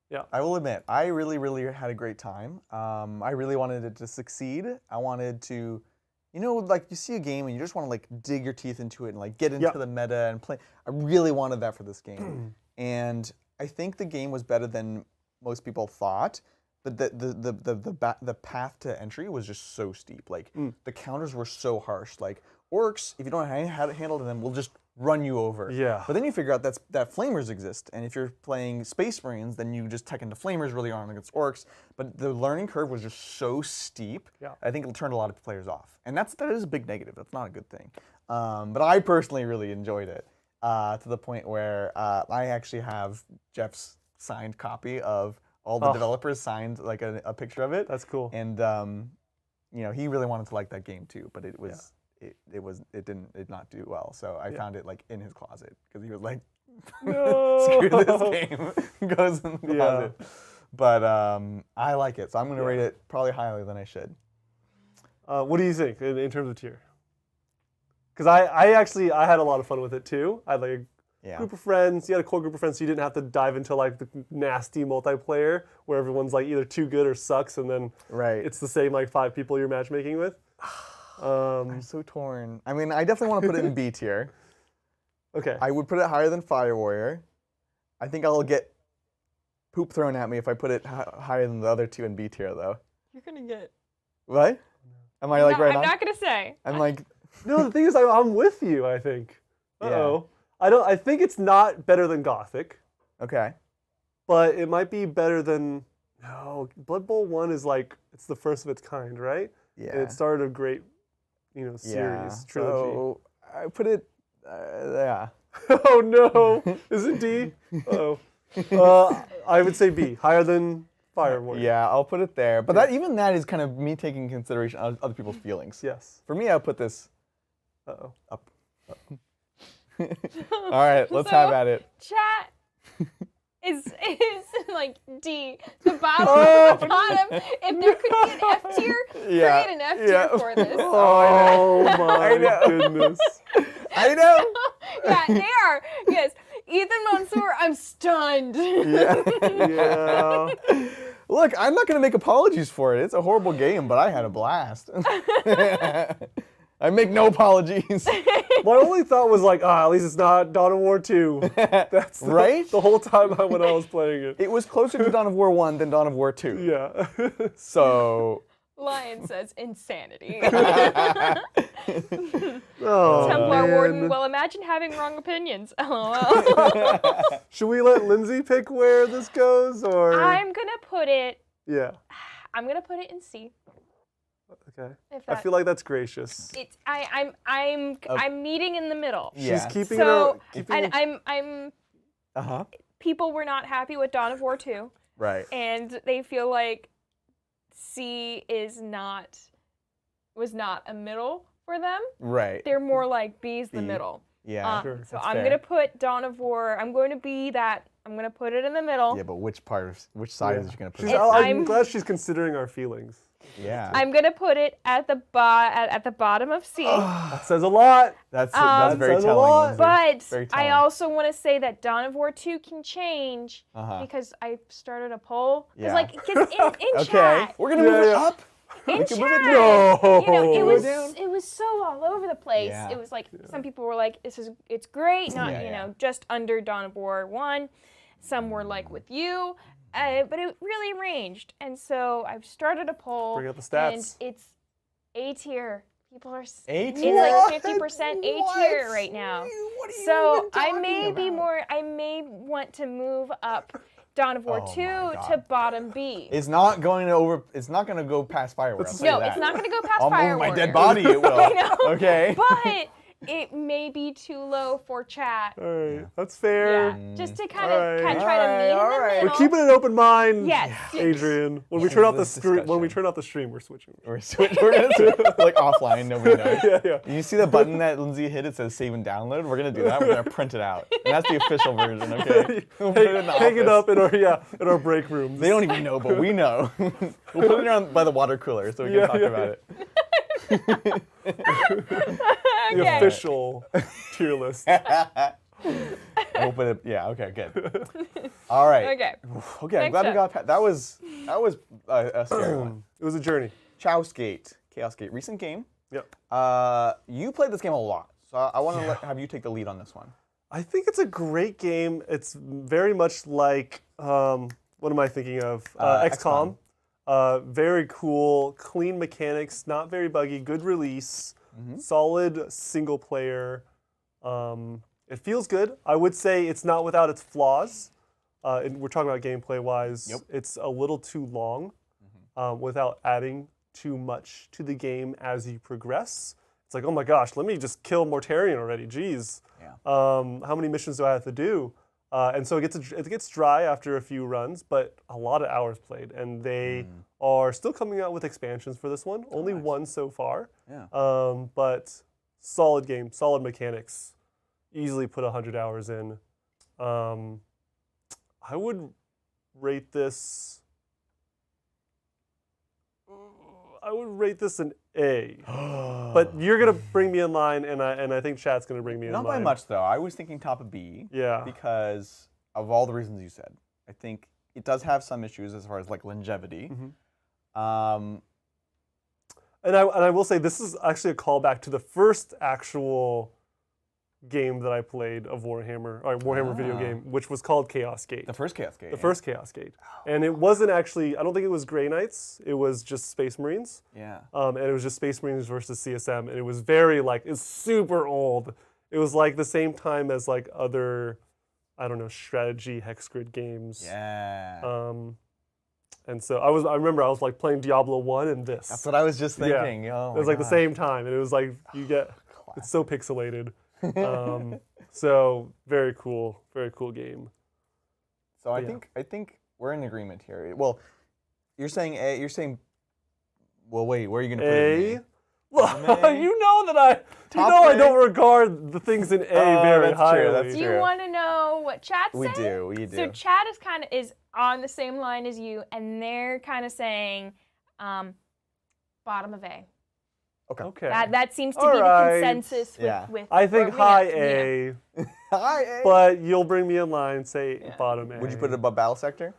Yeah. I will admit, I really, really had a great time. I really wanted it to succeed. I wanted to, like you see a game and you just want to like dig your teeth into it and like get into the meta and play. I really wanted that for this game. And I think the game was better than most people thought. But the path to entry was just so steep. Like the counters were so harsh. Like orcs, if you don't know how to handle them, will just run you over. Yeah. But then you figure out that flamers exist, and if you're playing Space Marines, then you just tech into flamers really hard against orcs. But the learning curve was just so steep. Yeah. I think it turned a lot of players off, and that is a big negative. That's not a good thing. But I personally really enjoyed it to the point where I actually have Jeff's signed copy of. All the developers signed like a picture of it. That's cool. And he really wanted to like that game too, but it did not do well. So I found it like in his closet because he was like, No. screw this game, goes in the closet. But I like it, so I'm gonna rate it probably higher than I should. What do you think in terms of tier? Because I had a lot of fun with it too. I had like a group of friends. You had a core group of friends, so you didn't have to dive into like the nasty multiplayer where everyone's like either too good or sucks, and then it's the same like 5 people you're matchmaking with. I'm so torn. I mean, I definitely want to put it in B tier. Okay. I would put it higher than Fire Warrior. I think I'll get poop thrown at me if I put it higher than the other 2 in B tier, though. You're gonna get. What? Am I like right I'm on? not gonna say. I'm like. No, the thing is, I'm with you. I think. Uh-oh. I think it's not better than Gothic. Okay. But it might be better than. No, Blood Bowl 1 is like it's the first of its kind, right? Yeah. And it started a great, series trilogy. So I put it. Yeah. Oh no! Is it D? Oh. I would say B, higher than Fire Warrior. Yeah, I'll put it there. But even that is kind of me taking into consideration other people's feelings. Yes. For me, I'll put this Uh-oh. up. All right, let's have at it. Chat is like D. The bottom. If there could be an F tier, Yeah, create an F tier for this. Oh my goodness. I know. Yeah, they are. Yes, Ethan Mansour. I'm stunned. Yeah. Look, I'm not going to make apologies for it. It's a horrible game, but I had a blast. I make no apologies. My only thought was like, at least it's not Dawn of War 2. That's Right? the whole time when I was playing it. It was closer to Dawn of War 1 than Dawn of War 2. Yeah. So... Lion says insanity. Oh, Templar man. Warden. Well, imagine having wrong opinions. LOL. Should we let Lindsay pick where this goes, or? I'm gonna put it. Yeah. I'm gonna put it in C. Okay. If I that- feel like that's gracious. It's I'm meeting in the middle. Yeah. She's keeping So it. Keeping it. I'm Uh-huh. people were not happy with Dawn of War 2, Right. and they feel like C was not a middle for them. Right. They're more like B's the B. middle. Yeah. Sure. So That's I'm fair. gonna put Dawn of War. I'm going to be that. I'm gonna put it in the middle. Yeah, but which side is she going to put She's, it? It's- I'm I'm- glad she's considering our feelings. Yeah. I'm gonna put it at the at the bottom of C. That says a lot. That's Um, very says a telling. lot. Lindsay. But Very I telling. also want to say that Dawn of War 2 can change Uh-huh. because I started a poll. Yeah. Because in Okay. chat, We're going to move it Yeah. up. in can chat, move it down. you know, down. it was so all over the place. Yeah. It was like some people were like, it's great, not Yeah, you yeah. know, just under Dawn of War 1. Some were like with you. But it really ranged, and so I've started a poll. Bring up the stats. And it's A tier. People are. A It's tier? like 50% A What? tier right now. What are you So even I talking may be about? more. I may want to move up Dawn of War Oh 2 my to God. bottom B. It's not going to It's not going to go past Fireware. I'll tell No, you that. it's not going to go past I'll Fire move my Warrior. dead body. It will. I know. Okay. But it may be too low for chat. All right. That's fair. Yeah, just to kind All of right. try to meet in the All right. middle. We're keeping an open mind. Yes. Adrian. When we turn off the This screen, when we discussion. turn off the stream, we're switching. We're going to like offline. Nobody knows. Yeah, yeah. You see the button that Lindsay hit? It says save and download. We're going to do that. We're going to print it out. And that's the official version, okay? We'll put it in the Hang it office. up in our break rooms. They don't even know, but we know. We'll put it around by the water cooler so we can Yeah, talk yeah, about it. The Okay. official tier list. We'll put it, yeah, okay, good. All right. Okay. Okay, I'm Next glad we up. got past. That was a scary one. It was a journey. Chaos Gate, recent game. Yep. You played this game a lot, so I want to have you take the lead on this one. I think it's a great game. It's very much like, what am I thinking of? XCOM. Very cool, clean mechanics, not very buggy, good release, solid single player. It feels good. I would say it's not without its flaws. And we're talking about gameplay wise. Yep. It's a little too long without adding too much to the game as you progress. It's like, oh my gosh, let me just kill Mortarion already. Jeez. Yeah. How many missions do I have to do? And so it gets dry after a few runs, but a lot of hours played. And they are still coming out with expansions for this one. Only one so far. Yeah. But solid game, solid mechanics. Easily put 100 hours in. I would rate this. I would rate this an A. But you're gonna bring me in line, and I think chat's gonna bring me in Not line. by much though. I was thinking top of B. Yeah. Because of all the reasons you said. I think it does have some issues as far as like longevity. And I will say this is actually a callback to the first actual game that I played of Warhammer, or Warhammer video game, which was called Chaos Gate. The first Chaos Gate. The first Chaos Gate. And it wasn't actually, I don't think it was Grey Knights, it was just Space Marines. Yeah. And it was just Space Marines versus CSM, and it was very like, it's super old. It was like the same time as like other, I don't know, strategy hex grid games. Yeah. And so I remember I was like playing Diablo 1 and this. That's what I was just Yeah. thinking. Oh It was my like the gosh. same time, and it was like you get, it's so pixelated. So very cool game. So I Yeah. think we're in agreement here. Well, you're saying A. You're saying. Well, wait. Where are you going to put it? in A. You know that I don't regard the things in A very that's highly. true, that's Do you true. want to know what chat We says? do, we do. So chat is on the same line as you, and they're kind of saying bottom of A. Okay. That seems to All be right. the consensus Yeah. with I think or, high yeah. A, Hi, A. but you'll bring me in line, say bottom A. Would you put it above Battle Sector?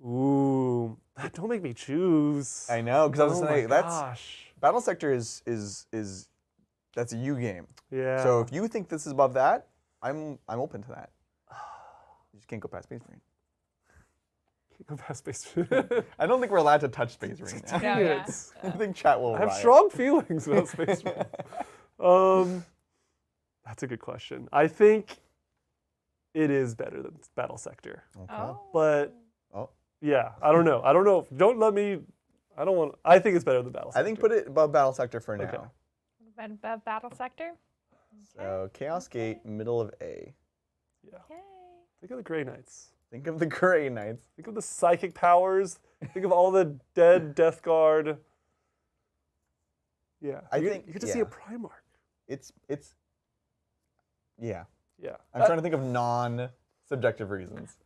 Ooh, don't make me choose. I know, because I was Oh saying my that's gosh. Battle Sector is that's a you game. Yeah. So if you think this is above that, I'm open to that. You just can't go past Space Marine. Go past Space. I don't think we're allowed to touch Space Marine now. No, yeah. I think chat will I have riot. strong feelings about Space Marine. That's a good question. I think it is better than Battle Sector. Okay. Oh. But Oh. yeah, I don't know. I don't know. Don't let me. I don't want. I think it's better than Battle Sector. I think put it above Battle Sector for now. Okay. Battle sector. So Chaos Gate, middle of A. Yeah. Okay. Think of the Grey Knights. Think of the Grey Knights. Think of the psychic powers. Think of all the dead Death Guard. Yeah. I you think- get to see yeah. a Primarch. It's yeah. Yeah. I'm trying to think of non-subjective reasons.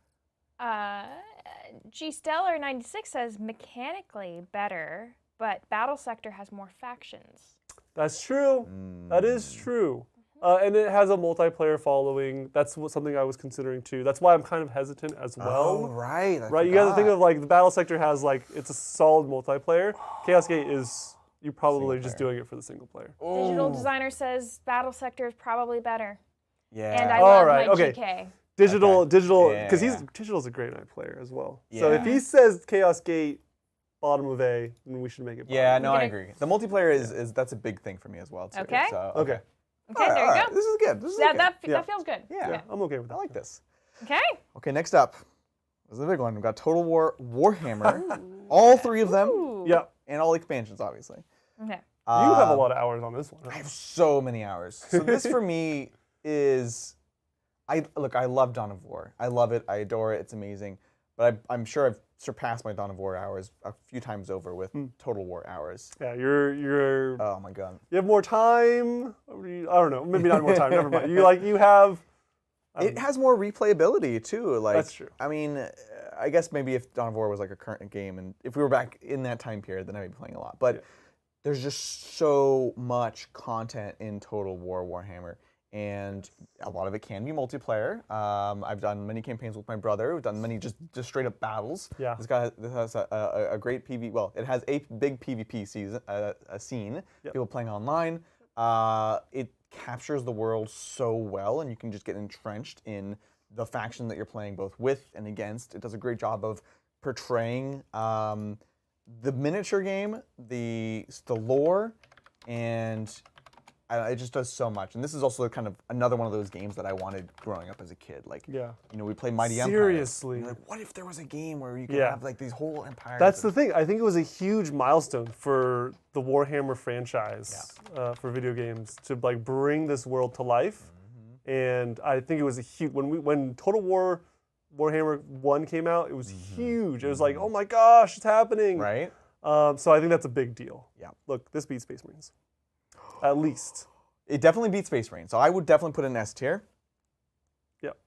G Stellar 96 says mechanically better, but Battle Sector has more factions. That's true. That is true. And it has a multiplayer following. That's something I was considering too. That's why I'm kind of hesitant as well. Oh, right. I Right, you got to think forgot. of like the Battle Sector has like it's a solid multiplayer. Chaos Gate is you're probably Single just player. doing it for the single player. Digital Ooh. Designer says Battle Sector is probably better. Yeah. And I All love right, my okay. GK. Digital, Okay. because Yeah. Digital's a great night player as well. So if Yeah. he says Chaos Gate, bottom of A, then we should make it. Yeah, bottom. no, I gonna- agree. The multiplayer is that's a big thing for me as well too. Okay. So, Okay. Okay, there you All right, go. This is good. This is That, good. that, Yeah. that feels good. Yeah. I'm okay with I that. like this. Okay. Okay, next up. This is a big one. We've got Total War Warhammer. All three of them. Ooh. Yeah, And all expansions, obviously. Okay. you have a lot of hours on this one. I have so many hours. So this for me is, I love Dawn of War. I love it. I adore it. It's amazing. But I'm sure I've surpassed my Dawn of War hours a few times over with Total War hours. Yeah, you're Oh my god. you have more time. I don't know. Maybe not more time. Never mind. You have. It has more replayability too. Like That's true. I mean, I guess maybe if Dawn of War was like a current game, and if we were back in that time period, then I'd be playing a lot. But there's just so much content in Total War Warhammer, and a lot of it can be multiplayer. I've done many campaigns with my brother. We've done many just straight up battles. Yeah. This has a great PvP. Well, it has a big PvP season, a scene. Yep. People playing online. It captures the world so well, and you can just get entrenched in the faction that you're playing both with and against. It does a great job of portraying the miniature game, the lore, and it just does so much. And this is also kind of another one of those games that I wanted growing up as a kid. Like, Yeah. you know, we played Mighty Empire. Seriously. You're like, what if there was a game where you could Yeah. have like these whole empires? That's the thing. I think it was a huge milestone for the Warhammer franchise for video games to like bring this world to life. And I think it was a huge when Total War Warhammer 1 came out, it was huge. It was like, oh my gosh, it's happening. right. So I think that's a big deal. Yeah. Look, this beats Space Marines. At least. It definitely beats Space Marine, so I would definitely put it in S tier. Yep.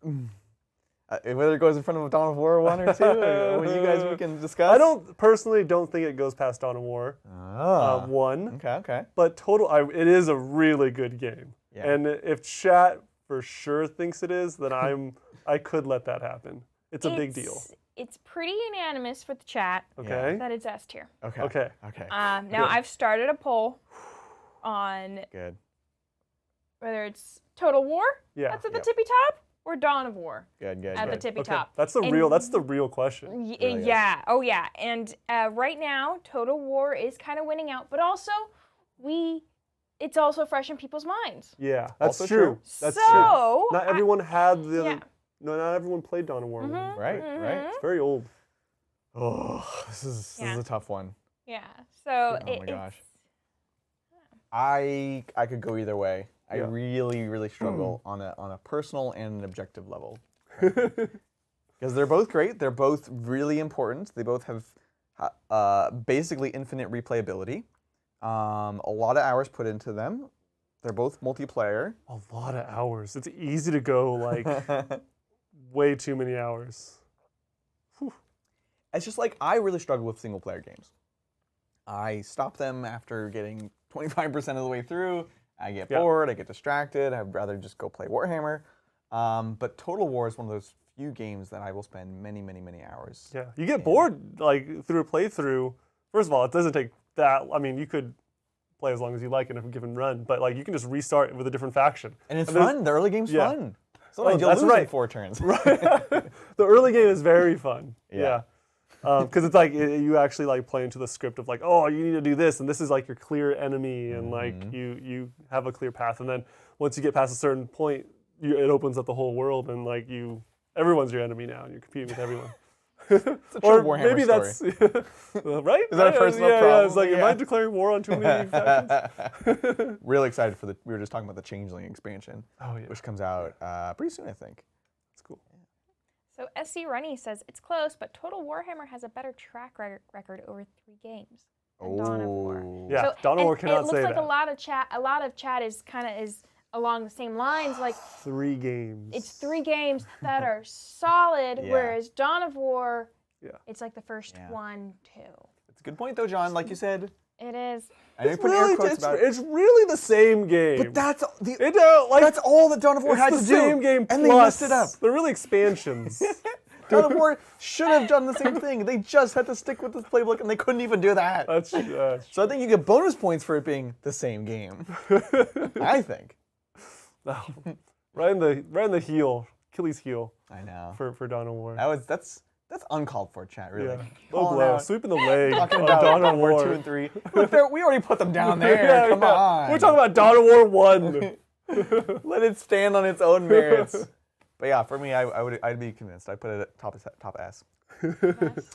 Whether it goes in front of Dawn of War 1 or 2, we can discuss. I personally don't think it goes past Dawn of War 1. Okay. But it is a really good game. Yeah. And if chat for sure thinks it is, then I could let that happen. It's a big deal. It's pretty unanimous with the chat Okay. that it's S tier. Okay. Now I've started a poll on Good. whether it's Total War Yeah. that's at the tippy top or Dawn of War Good. at the tippy Okay. top. That's the And- real question. Really is. Yeah. Oh yeah. And right now, Total War is kind of winning out, but also it's also fresh in people's minds. Yeah, that's Also true. true. That's So, true. Not everyone had the. yeah. No, not everyone played Dawn of War. Right. It's very old. Oh, this is Yeah. a tough one. Yeah. So Oh my gosh. I could go either way. I Yeah. really struggle on a personal and an objective level. Because they're both great. They're both really important. They both have basically infinite replayability. A lot of hours put into them. They're both multiplayer. A lot of hours. It's easy to go like way too many hours. Whew. It's just like I really struggle with single player games. I stop them after getting 25% of the way through. I get bored, I get distracted, I'd rather just go play Warhammer. But Total War is one of those few games that I will spend many, many, many hours. Yeah, you get bored like through a playthrough. First of all, it doesn't take that, I mean, you could play as long as you like in a given run, but like you can just restart with a different faction. And it's fun, the early game's fun. Sometimes you'll that's lose right. in 4 turns. Right. The early game is very fun. Yeah. Because it's like you actually like play into the script of like, oh, you need to do this, and this is like your clear enemy, and like you have a clear path, and then once you get past a certain point, it opens up the whole world, and like everyone's your enemy now, and you're competing with everyone. It's a true Warhammer maybe story. that's right. Is that a personal problem? Yeah, it's like, am I declaring war on too many factions? Really excited for we were just talking about the Changeling expansion, Oh yeah, which comes out pretty soon, I think. that's cool. So SC Runny says it's close, but Total Warhammer has a better track record over 3 games than Dawn of War. Yeah, So, Dawn of War and cannot it looks say like that. a lot of chat is along the same lines. Like 3 games. it's 3 games that are solid, Yeah. whereas Dawn of War, Yeah. it's like the first 1, 2. It's a good point though, John, like you said. It is. I know you put air quotes about it. It's really the same game. But that's that's all that Dawn of War had to the do. same game and plus. they messed it up. They're really expansions. Dawn of War should have done the same thing. They just had to stick with this playbook, and they couldn't even do that. That's So I think you get bonus points for it being the same game. I think. right in the heel, Achilles heel I know. for Dawn of War. That's uncalled for, chat. Really. Yeah. Calling Oh, blow. out- Sweeping the leg Talking on about Dawn of War War. 2 and 3. Look, we already put them down there. Yeah, Come yeah. on. We're talking about Dawn of War 1. Let it stand on its own merits. But yeah, for me, I'd be convinced. I'd put it at top S. What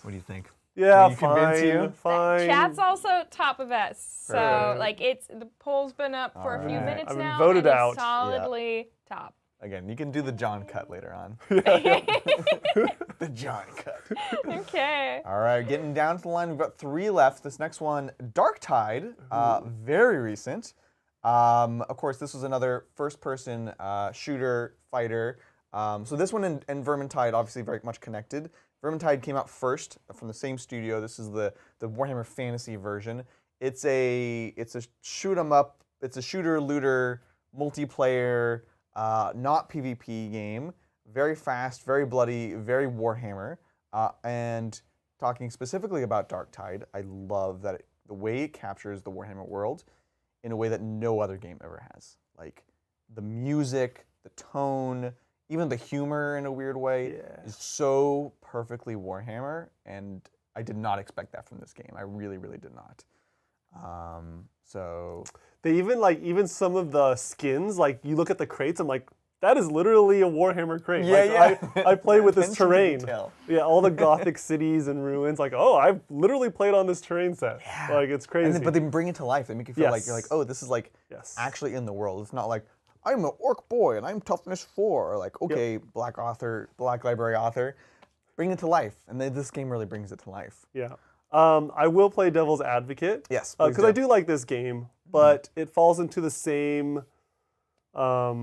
do you think? Yeah, Did he convince you? Fine. Chat's also top of S. So Perfect. like the poll's been up for a few Alright. minutes I've been now. voted and out. It's solidly top. Again, you can do the John cut later on. The John cut. Okay. All right, getting down to the line. We've got 3 left. This next one, Darktide, very recent. Of course, this was another first-person shooter fighter. So this one and Vermintide obviously very much connected. Vermintide came out first from the same studio. This is the Warhammer Fantasy version. It's a shoot 'em up. It's a shooter looter multiplayer, not PvP game. Very fast, very bloody, very Warhammer. And talking specifically about Darktide, I love that the way it captures the Warhammer world in a way that no other game ever has. Like the music, the tone, even the humor in a weird way is so perfectly Warhammer, and I did not expect that from this game. I really, really did not. So They even some of the skins, like you look at the crates, I'm like, that is literally a Warhammer crate. Yeah, like, I play with this Attention to terrain. detail. Yeah, all the Gothic cities and ruins. Like, oh, I've literally played on this terrain set. Yeah. Like, it's crazy. but they bring it to life. They make you feel like you're like, oh, this is like Yes. actually in the world. It's not like I'm an orc boy and I'm toughness 4. Or like, okay, Black Library author, bring it to life. And this game really brings it to life. Yeah. I will play Devil's Advocate. Yes, please Because I do like this game, but it falls into the same, I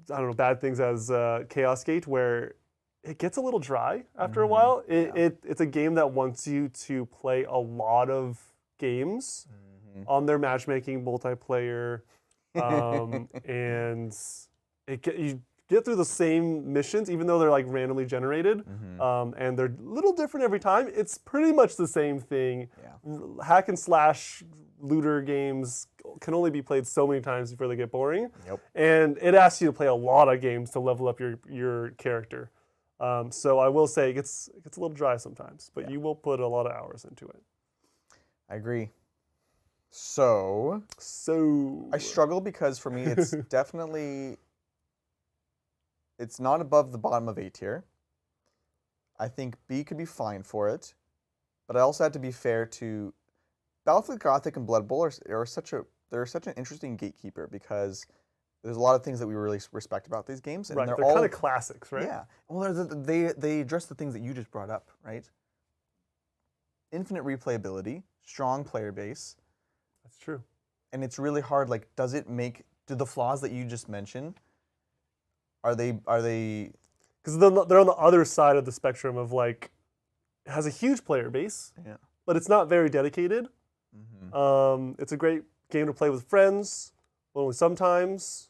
don't know, bad things as Chaos Gate, where it gets a little dry after a while. It's a game that wants you to play a lot of games on their matchmaking multiplayer, and you get through the same missions, even though they're like randomly generated, and they're a little different every time. It's pretty much the same thing. Yeah. Hack and slash looter games can only be played so many times before they get boring. Yep. And it asks you to play a lot of games to level up your character. So I will say it gets a little dry sometimes, but you will put a lot of hours into it. I agree. So I struggle because for me it's definitely, it's not above the bottom of A tier. I think B could be fine for it, but I also had to be fair to Battlefleet Gothic and Blood Bowl are such an interesting gatekeeper because there's a lot of things that we really respect about these games, and Right, they're they're all kind of classics, right? Yeah. Well, they address the things that you just brought up, right? Infinite replayability, strong player base, That's true. And it's really hard. Like, do the flaws that you just mentioned, are they? Because they're on the other side of the spectrum of like, it has a huge player base, but it's not very dedicated. It's a great game to play with friends, but only sometimes.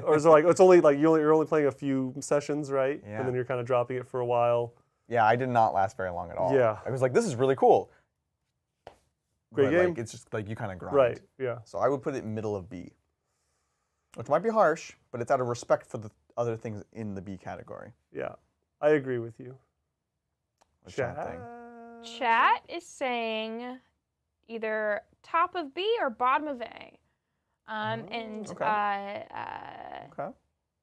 Or is it like it's only like you're only playing a few sessions, right? Yeah. And then you're kind of dropping it for a while. Yeah, I did not last very long at all. Yeah. I was like, this is really cool. Great game. Like, it's just like you kind of grind. Right. Yeah. So I would put it middle of B, which might be harsh, but it's out of respect for the other things in the B category. Yeah. I agree with you. What's that thing? Chat is saying either top of B or bottom of A. Okay.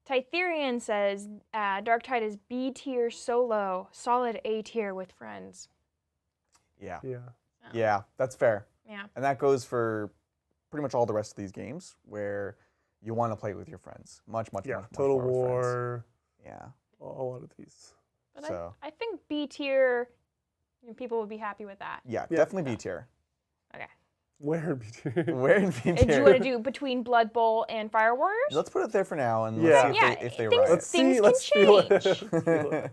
Tytherian says Darktide is B tier solo, solid A tier with friends. Yeah. Yeah. Yeah, that's fair. Yeah. And that goes for pretty much all the rest of these games where you want to play with your friends. Much Total more with friends. War. Yeah. A lot of these. But So. I think B tier, people would be happy with that. Yeah, definitely B tier. Okay. Where in B Where in B tier? And do you want to do between Blood Bowl and Fire Warriors? Let's put it there for now and Yeah. let's see if they things, rise. Let's see. things Let's can feel change. it. Feel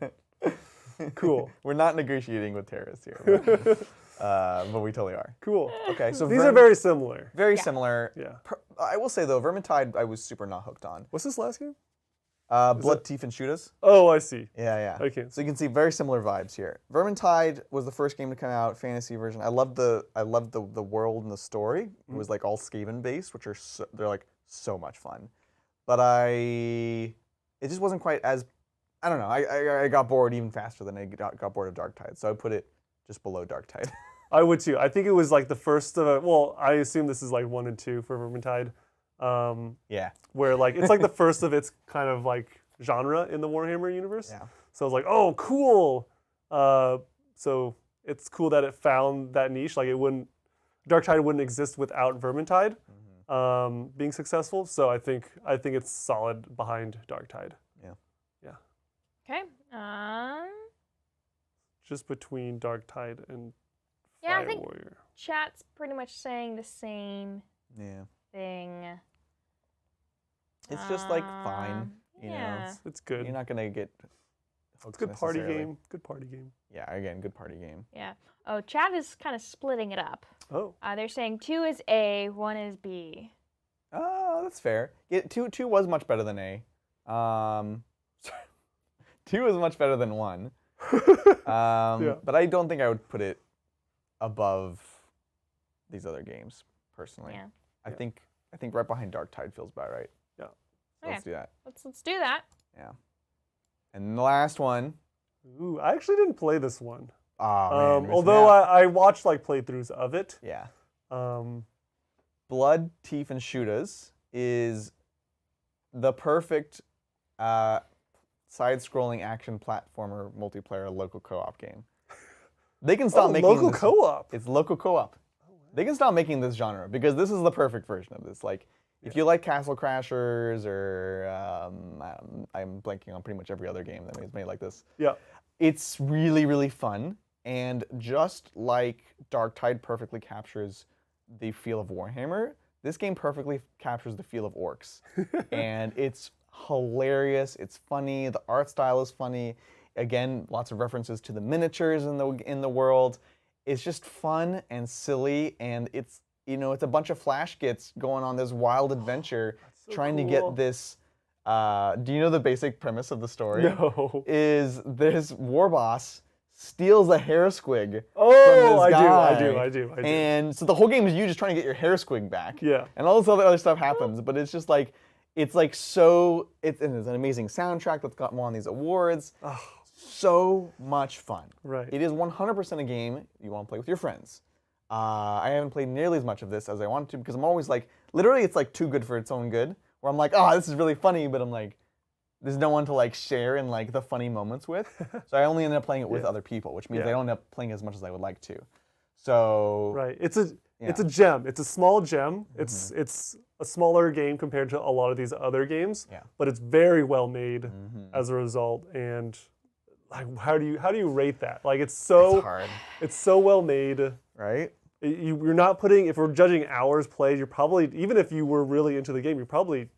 it. Cool. We're not negotiating with terrorists here, but we totally are. Cool. Okay, so These are very similar. very similar. Yeah. I will say though, Vermintide, I was super not hooked on. What's this last game? Blood, Teeth, and Shooters. Oh, I see. Yeah. Okay. So you can see very similar vibes here. Vermintide was the first game to come out, fantasy version. I loved the world and the story. It was like all Skaven based, which are they're like so much fun. But it just wasn't quite as, I don't know. I got bored even faster than I got bored of Darktide. So I put it just below Darktide. I would too. I think it was like the first of well, I assume this is like 1 and 2 for Vermintide. Yeah. Where like it's like the first of its kind of like genre in the Warhammer universe. Yeah. So I was like, oh, cool. So it's cool that it found that niche. Like Darktide wouldn't exist without Vermintide being successful. So I think it's solid behind Darktide. Yeah. Okay. Just between Darktide and Yeah, I Fire think Warrior. chat's pretty much saying the same Yeah. thing. It's just like fine. You know, It's good. you're not gonna get. It's a good party game. Good party game. Yeah, again, good party game. Yeah. Oh, chat is kind of splitting it up. Oh. They're saying 2 is A, 1 is B. Oh, that's fair. Two was much better than A. 2 is much better than 1. Yeah. But I don't think I would put it above these other games personally. Yeah. I think right behind Darktide feels about right. Yeah. So let's do that. Let's do that. Yeah. And the last one. Ooh, I actually didn't play this one. Oh, man, missing Although out. I watched like playthroughs of it. Yeah. Um, Blood, Teeth, and Shooters is the perfect side-scrolling action platformer multiplayer local co-op game. They can stop making local this, co-op. It's local co-op. They can stop making this genre because this is the perfect version of this. Like, if you like Castle Crashers or I'm blanking on pretty much every other game that is made like this. Yeah. It's really, really fun. And just like Darktide perfectly captures the feel of Warhammer, this game perfectly captures the feel of orcs. And it's hilarious. It's funny. The art style is funny. Again, lots of references to the miniatures in the world. It's just fun and silly, and it's a bunch of flash gits going on this wild adventure, so trying to cool. get this. Do you know the basic premise of the story? No. Is this war boss steals a hair squig Oh, from this guy. I do. And so the whole game is you just trying to get your hair squig back. Yeah. And all this other stuff happens, but it's just like, it's like so, and there's an amazing soundtrack that's got more on these awards. Oh. So much fun. Right. It is 100% a game you want to play with your friends. I haven't played nearly as much of this as I wanted to because I'm always like, literally it's like too good for its own good. Where I'm like, oh, this is really funny, but I'm like, there's no one to like share in like the funny moments with. So I only end up playing it with other people, which means I don't end up playing as much as I would like to. So Right. It's a gem. It's a small gem. It's a smaller game compared to a lot of these other games. Yeah. But it's very well made as a result. And like, how do you rate that? Like, it's it's hard, it's so well made. right? You're not putting, if we're judging hours played, you're probably, even if you were really into the game, there's probably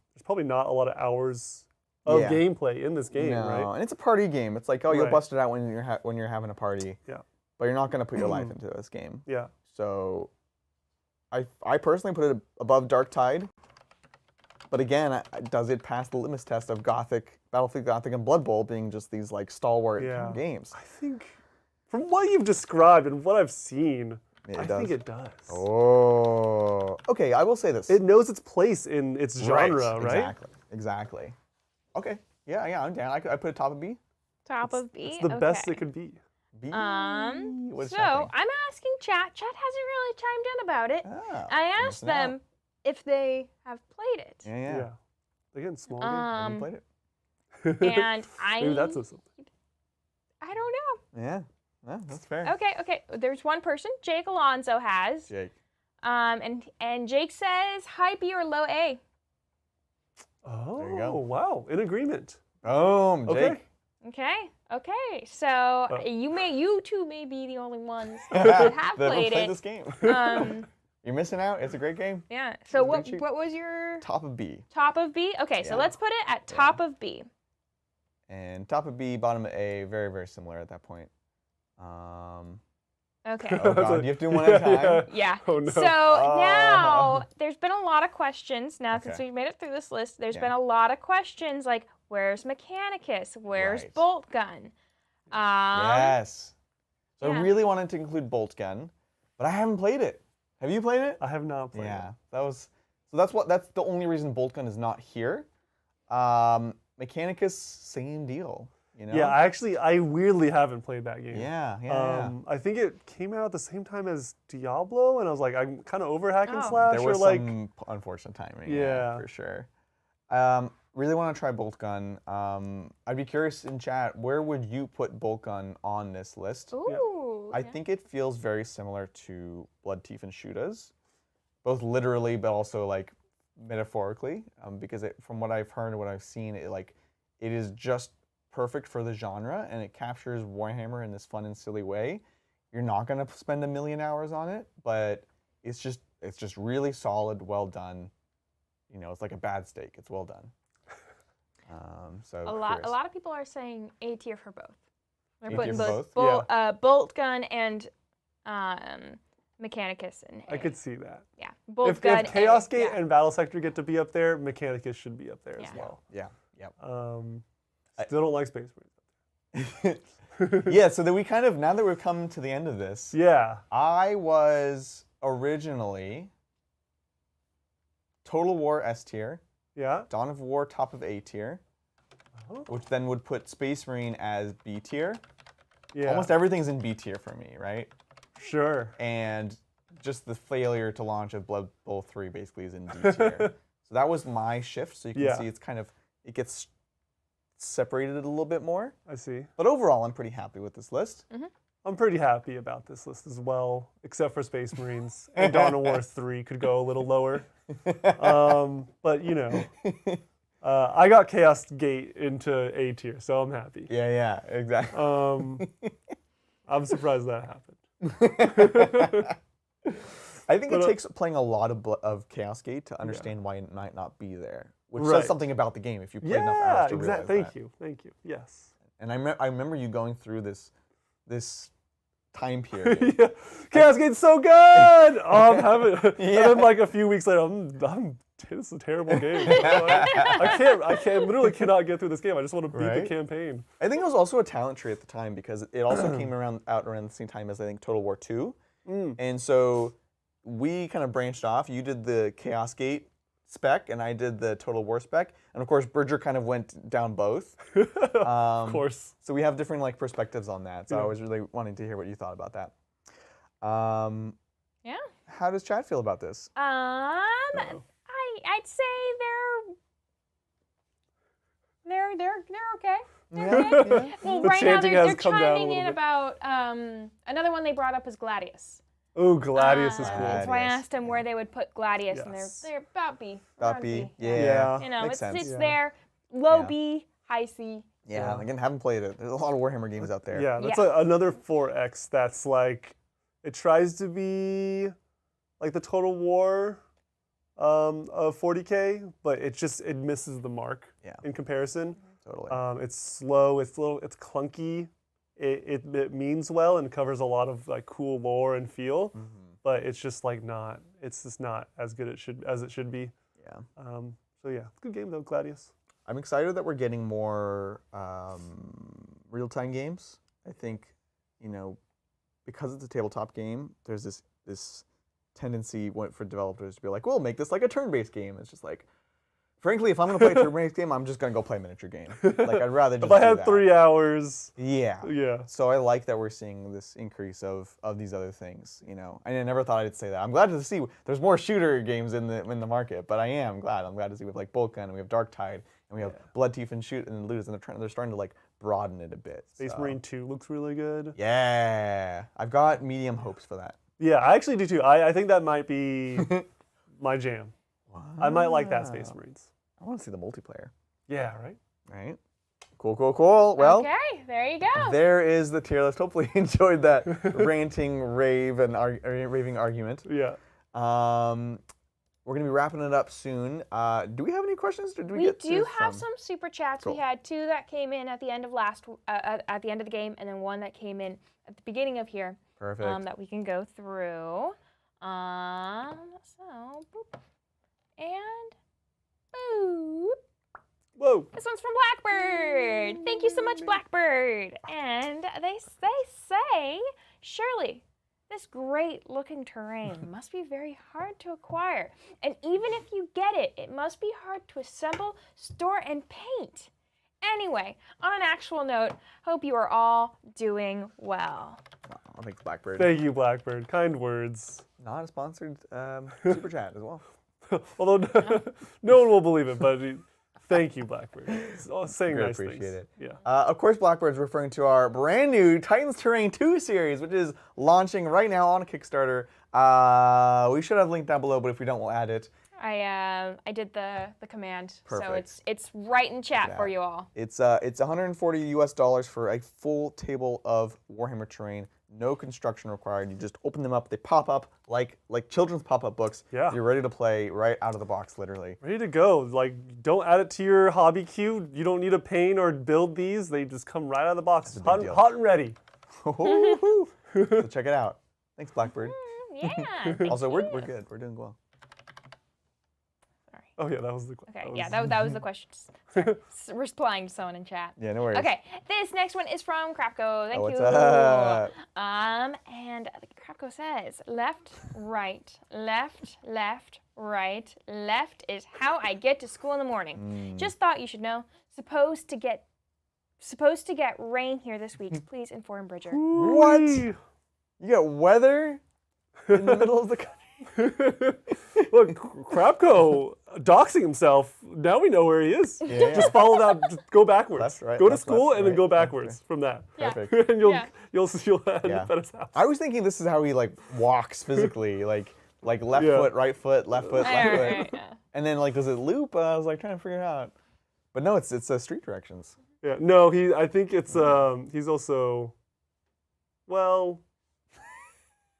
not a lot of hours of gameplay in this game, right? And it's a party game. It's like, oh, you'll Right. bust it out when you're having a party. Yeah. But you're not going to put your life into this game. Yeah. So I personally put it above Darktide. But again, does it pass the litmus test of Battlefleet Gothic and Blood Bowl being just these like stalwart kind of games? I think from what you've described and what I've seen, I think it does. Oh. Okay, I will say this. It knows its place in its genre, right? Exactly. Okay. Yeah, I'm down. I put it top of B. Top of B. It's the best it could be. B. What does So chat think? I'm asking chat. Chat hasn't really chimed in about it. Ah, I asked missing out. them if they have played it. Yeah. Again, small game. I haven't played it. And Maybe that's something. I don't know. Yeah. That's fair. Okay. There's one person. Jake Alonso has. Jake. And Jake says high B or low A. Oh, There you go. wow. In agreement. Boom, Jake. Okay. So you two may be the only ones that have played it. this game. Um, You're missing out. It's a great game. yeah. So what cheap. was your Top of B. top of B? Okay, so Yeah. let's put it at top of B. And top of B, bottom of A, very, very similar at that point. Okay. Oh God, you have to do one at a time. Yeah. Oh, no. So now there's been a lot of questions now since Okay. we've made it through this list. There's Yeah. been a lot of questions like where's Mechanicus? Where's Right. Bolt Gun? Yes. So yeah. I really wanted to include Bolt Gun, but I haven't played it. Have you played it? I have not played Yeah. it. That's the only reason Bolt Gun is not here. Mechanicus, same deal. You know? Yeah, I weirdly haven't played that game. Yeah. I think it came out at the same time as Diablo, and I was like, I'm kind of over hack and Oh. slash. There was or like, some unfortunate timing. Yeah. For sure. Really want to try Bolt Gun. I'd be curious in chat, where would you put Bolt Gun on this list? Ooh. I think it feels very similar to Blood, Teeth, and Shooters, both literally, but also like metaphorically, because from what I've heard and what I've seen, it is just perfect for the genre, and it captures Warhammer in this fun and silly way. You're not going to spend 1 million hours on it, but it's just really solid, well done. You know, it's like a bad steak. It's well done. So a lot of people are saying A tier for both. They're A putting tier for both Bolt Gun and Mechanicus in A. I could see that. Yeah. Bolt If Gun. Chaos Gate yeah. and Battle Sector get to be up there, Mechanicus should be up there as well. Yeah. Yep. Still don't like Space Marines. Yeah, so that we kind of, now that we've come to the end of this, Yeah. I was originally Total War S tier, Yeah. Dawn of War top of A tier, which then would put Space Marine as B tier. Yeah. Almost everything's in B tier for me, right? Sure. And just the failure to launch of Blood Bowl 3 basically is in D tier. So that was my shift, so you can see it's kind of, it gets separated a little bit more. I see. But overall, I'm pretty happy with this list. I'm pretty happy about this list as well, except for Space Marines. And Dawn of War 3 could go a little lower. But, you know, I got Chaos Gate into A tier, so I'm happy. Yeah, exactly. I'm surprised that happened. I think it takes playing a lot of Chaos Gate to understand why it might not be there, which says something about the game if you play enough hours to realize exactly. Thank you. Yes. And I remember you going through this time period. Yeah. Chaos Gate's so good. I'm having, and then like a few weeks later, this is a terrible game. I literally cannot get through this game. I just want to beat the campaign. I think it was also a talent tree at the time because it also came out around the same time as I think Total War 2. And so we kind of branched off. You did the Chaos Gate spec and I did the Total War spec. And of course, Bridger kind of went down both. Of course. So we have different like perspectives on that. So I was really wanting to hear what you thought about that. Yeah. How does Chad feel about this? I'd say they're okay. Yeah. Well, The right now chanting they're has come down a chiming little in bit. about another one they brought up is Gladius. Oh, Gladius is cool. That's why I Gladius, asked them where they would put Gladius, and Yes. they're about B. About around B. Yeah. Yeah. You know, Makes it's sense. there, low Yeah. B, high C. Yeah, again, haven't played it. There's a lot of Warhammer games out there. Yeah, that's another 4X that's like, It tries to be like the Total War of 40K, but it misses the mark in comparison. Totally. It's slow. It's clunky. It means well and covers a lot of like cool lore and feel, but it's just like not. It's just not as good as it should be. Yeah. So yeah, good game though, Gladius. I'm excited that we're getting more real-time games. I think, because it's a tabletop game, there's this tendency for developers to be like, we'll make this like a turn-based game. It's just like, frankly, if I'm going to play a turn-based game, I'm just going to go play a miniature game. Like, I'd rather just If I do had that. 3 hours. Yeah. Yeah. So I like that we're seeing this increase of these other things, And I never thought I'd say that. I'm glad to see there's more shooter games in the market, but I am glad. I'm glad to see we have like Bolt Gun and we have Darktide and we have Blood, Teeth, and Shoot and Loot, and they're starting to like broaden it a bit. Space Marine 2 looks really good. Yeah. I've got medium hopes for that. Yeah, I actually do too. I think that might be my jam. Wow. I might like that Space Marines. I want to see the multiplayer. Yeah, right? Right? Cool. Well, okay, there you go. there is the tier list. Hopefully you enjoyed that ranting, raving argument. Yeah. We're going to be wrapping it up soon. Do we have any questions? Or We do have some super chats. Cool. We had 2 that came in at the end of at the end of the game, and then 1 that came in at the beginning of here. Perfect. That we can go through. So boop and boop. Whoa. This one's from Blackbird. Thank you so much, Blackbird. And they say, Shirley, this great-looking terrain must be very hard to acquire. And even if you get it, it must be hard to assemble, store, and paint. Anyway, on an actual note, hope you are all doing well. Oh, thanks, Blackbird. Thank you, Blackbird. Kind words. Not a sponsored super chat as well. Although no one will believe it, but thank you, Blackbird. Saying Really nice appreciate things. it. Yeah. Of course, Blackbird's referring to our brand new Titans Terrain 2 series, which is launching right now on Kickstarter. We should have a link down below, but if we don't, we'll add it. I did the command, Perfect. so it's right in chat for you all. It's $140 for a full table of Warhammer terrain. No construction required. You just open them up. They pop up like children's pop-up books. Yeah. You're ready to play right out of the box, literally. Ready to go. Like, don't add it to your hobby queue. You don't need to paint or build these. They just come right out of the box, hot and ready. So check it out. Thanks, Blackbird. Yeah. Also, we're good. We're doing well. Oh yeah, that was the question. Okay, that was the question. Sorry. Replying to someone in chat. Yeah, no worries. Okay, this next one is from Crapco. Thank What's you. up? And Crapco says, left, right, left, left, right, left is how I get to school in the morning. Just thought you should know. Supposed to get rain here this week. Please inform Bridger. What? You got weather in the middle of the country? Look, Crapco doxing himself. Now we know where he is. Yeah. Just follow that. Just go backwards. Left, right, go to left, school left, and then right, go left, backwards right. from that. Yeah. Perfect. And you'll Yeah. end up at his house. I was thinking this is how he walks physically, like left Yeah. foot, right foot, left foot, left foot, Right, yeah. and then does it loop? I was trying to figure it out, but no, it's street directions. Yeah. No, I think it's he's also, well,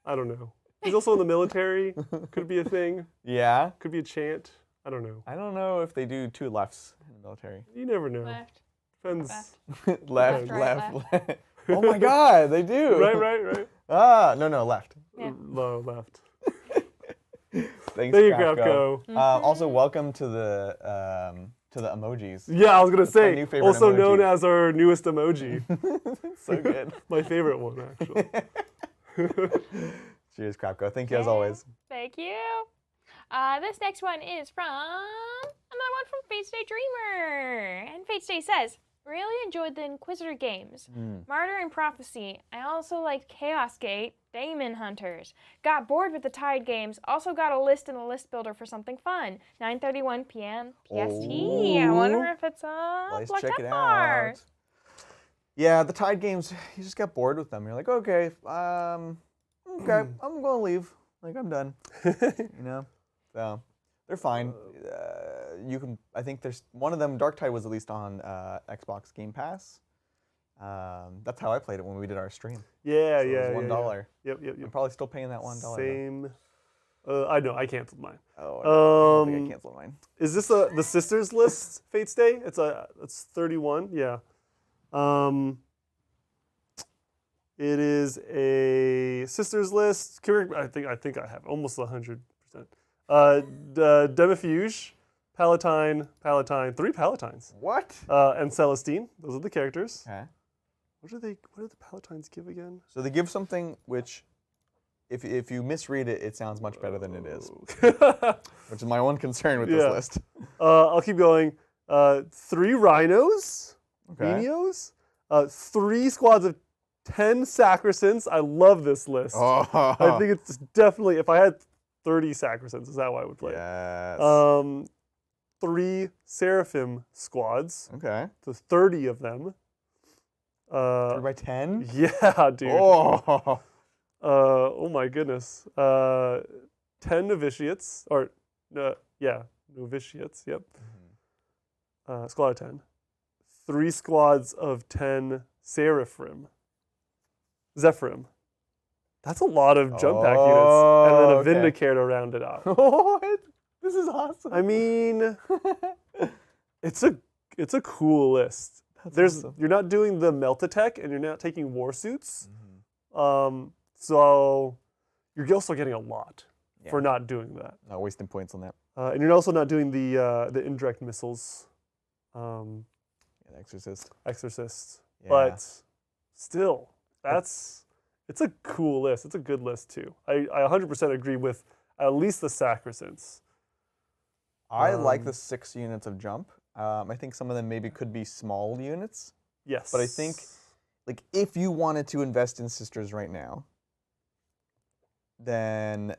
I don't know. He's also in the military. Could be a thing. Yeah. Could be a chant. I don't know. I don't know if they do 2 lefts in the military. You never know. Left. Depends. left, right, left. Oh my God, they do. Right. No, left. Yeah. Low left. Thanks, Thank you, Crapco. Crapco. Also, welcome to the emojis. Yeah, I was gonna my say, new favorite also emoji. known as our newest emoji. So good. My favorite one, actually. Cheers, Crapco. Thank you as always. Thank you. This next one is from another one from Fate Stay Dreamer. And Fate Stay says, really enjoyed the Inquisitor games. Martyr and Prophecy. I also liked Chaos Gate, Daemon Hunters. Got bored with the Tide games. Also got a list in the list builder for something fun. 9:31 p.m. PST. I wonder if it's Let's plugged check up it far. out. Yeah, the Tide games, you just got bored with them. You're like, okay, I'm going to leave. I'm done. So they're fine. I think there's one of them, Darktide was at least on Xbox Game Pass. That's how I played it when we did our stream. Yeah, So yeah, it was $1. Yep. I'm probably still paying that $1. though. Same. I know. I canceled mine. Oh, no, I don't think I canceled mine. Is this the sisters list? Fate's Day. It's 31. Yeah. It is a sisters list. I think I have almost 100%. Demifuge, Palatine, 3 Palatines. What? And Celestine. Those are the characters. Okay. What do the Palatines give again? So they give something which, if you misread it, it sounds much better than it is. Which is my one concern with this list. I'll keep going. 3 Rhinos, Okay. Menios, 3 squads of 10 Sacrosants. I love this list. Oh. I think it's definitely, if I had 30 Sacrosants, is how I would play it. Yes. 3 Seraphim squads. Okay. So 30 of them. 3 by 10? Yeah, dude. Oh. Oh my goodness. 10 novitiates, or novitiates. Yep. Squad of 10. 3 squads of 10 Seraphim. Zephyrim. That's a lot of jump pack units, and then a Vindicator to round it out. What? This is awesome. I mean, it's a cool list. Awesome. You're not doing the Meltatech, and you're not taking war suits. So you're also getting a lot for not doing that. Not wasting points on that. And you're also not doing the indirect missiles. Exorcist. Yeah. But still, it's a cool list. It's a good list too. I 100% agree with at least the Sacrosants. I like the 6 units of jump. I think some of them maybe could be small units. Yes. But I think, like, if you wanted to invest in Sisters right now, then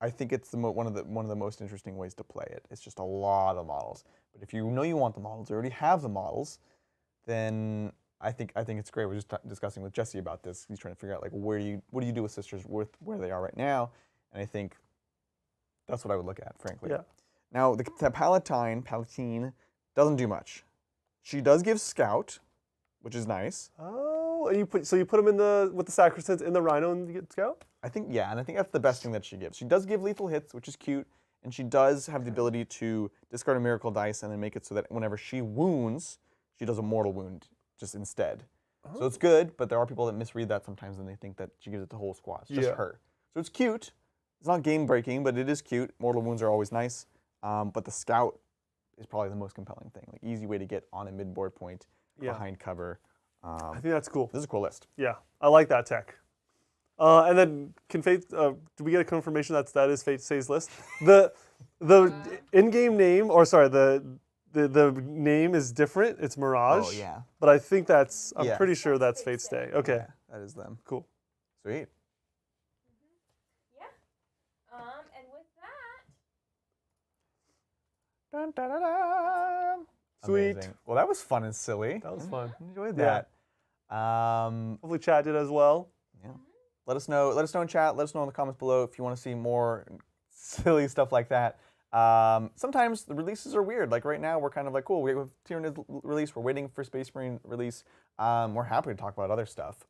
I think it's one of the most interesting ways to play it. It's just a lot of models. But if you know you want the models, you already have the models, then I think it's great. We're just discussing with Jesse about this. He's trying to figure out, like, what do you do with Sisters with where they are right now? And I think that's what I would look at, frankly. Yeah. Now the Palatine doesn't do much. She does give Scout, which is nice. Oh, and you put them with the Sacrosants in the Rhino and you get Scout? I think, yeah, and I think that's the best thing that she gives. She does give lethal hits, which is cute, and she does have the ability to discard a miracle dice and then make it so that whenever she wounds, she does a mortal wound just instead. So it's good, but there are people that misread that sometimes and they think that she gives it to the whole squad. It's just her. So it's cute. It's not game breaking, but it is cute. Mortal wounds are always nice. But the Scout is probably the most compelling thing. Like, easy way to get on a mid-board point behind cover. I think that's cool. This is a cool list. Yeah, I like that tech. And then can Fate? Do we get a confirmation that is Fate Stay's list? The in-game name, or sorry, the name is different. It's Mirage. Oh yeah. But I think I'm pretty sure that's Fate Stay. Okay. Yeah, that is them. Cool. Sweet. Yeah. And with that. Dun, dun, dun, dun. Sweet. Amazing. Well, that was fun and silly. That was fun. I enjoyed Yeah. that. Hopefully chat did as well. Yeah. Let us know. Let us know in chat. Let us know in the comments below if you want to see more silly stuff like that. Sometimes the releases are weird. Like right now, we're kind of like, cool, we have Tyranid release. We're waiting for Space Marine release. We're happy to talk about other stuff.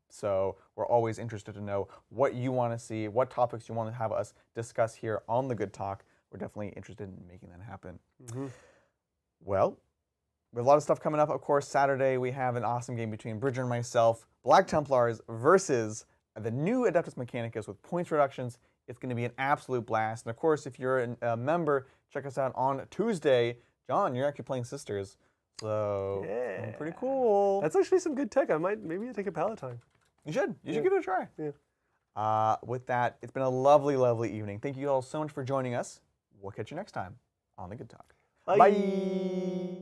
So we're always interested to know what you want to see, what topics you want to have us discuss here on The Good Talk. We're definitely interested in making that happen. Well, we have a lot of stuff coming up. Of course, Saturday we have an awesome game between Bridger and myself, Black Templars versus the new Adeptus Mechanicus with points reductions. It's going to be an absolute blast. And of course, if you're a member, check us out on Tuesday. John, you're actually playing Sisters. So, pretty cool. That's actually some good tech. Maybe take a Palatine. You should. You should give it a try. Yeah. With that, it's been a lovely, lovely evening. Thank you all so much for joining us. We'll catch you next time on The Good Talk. Bye. Bye.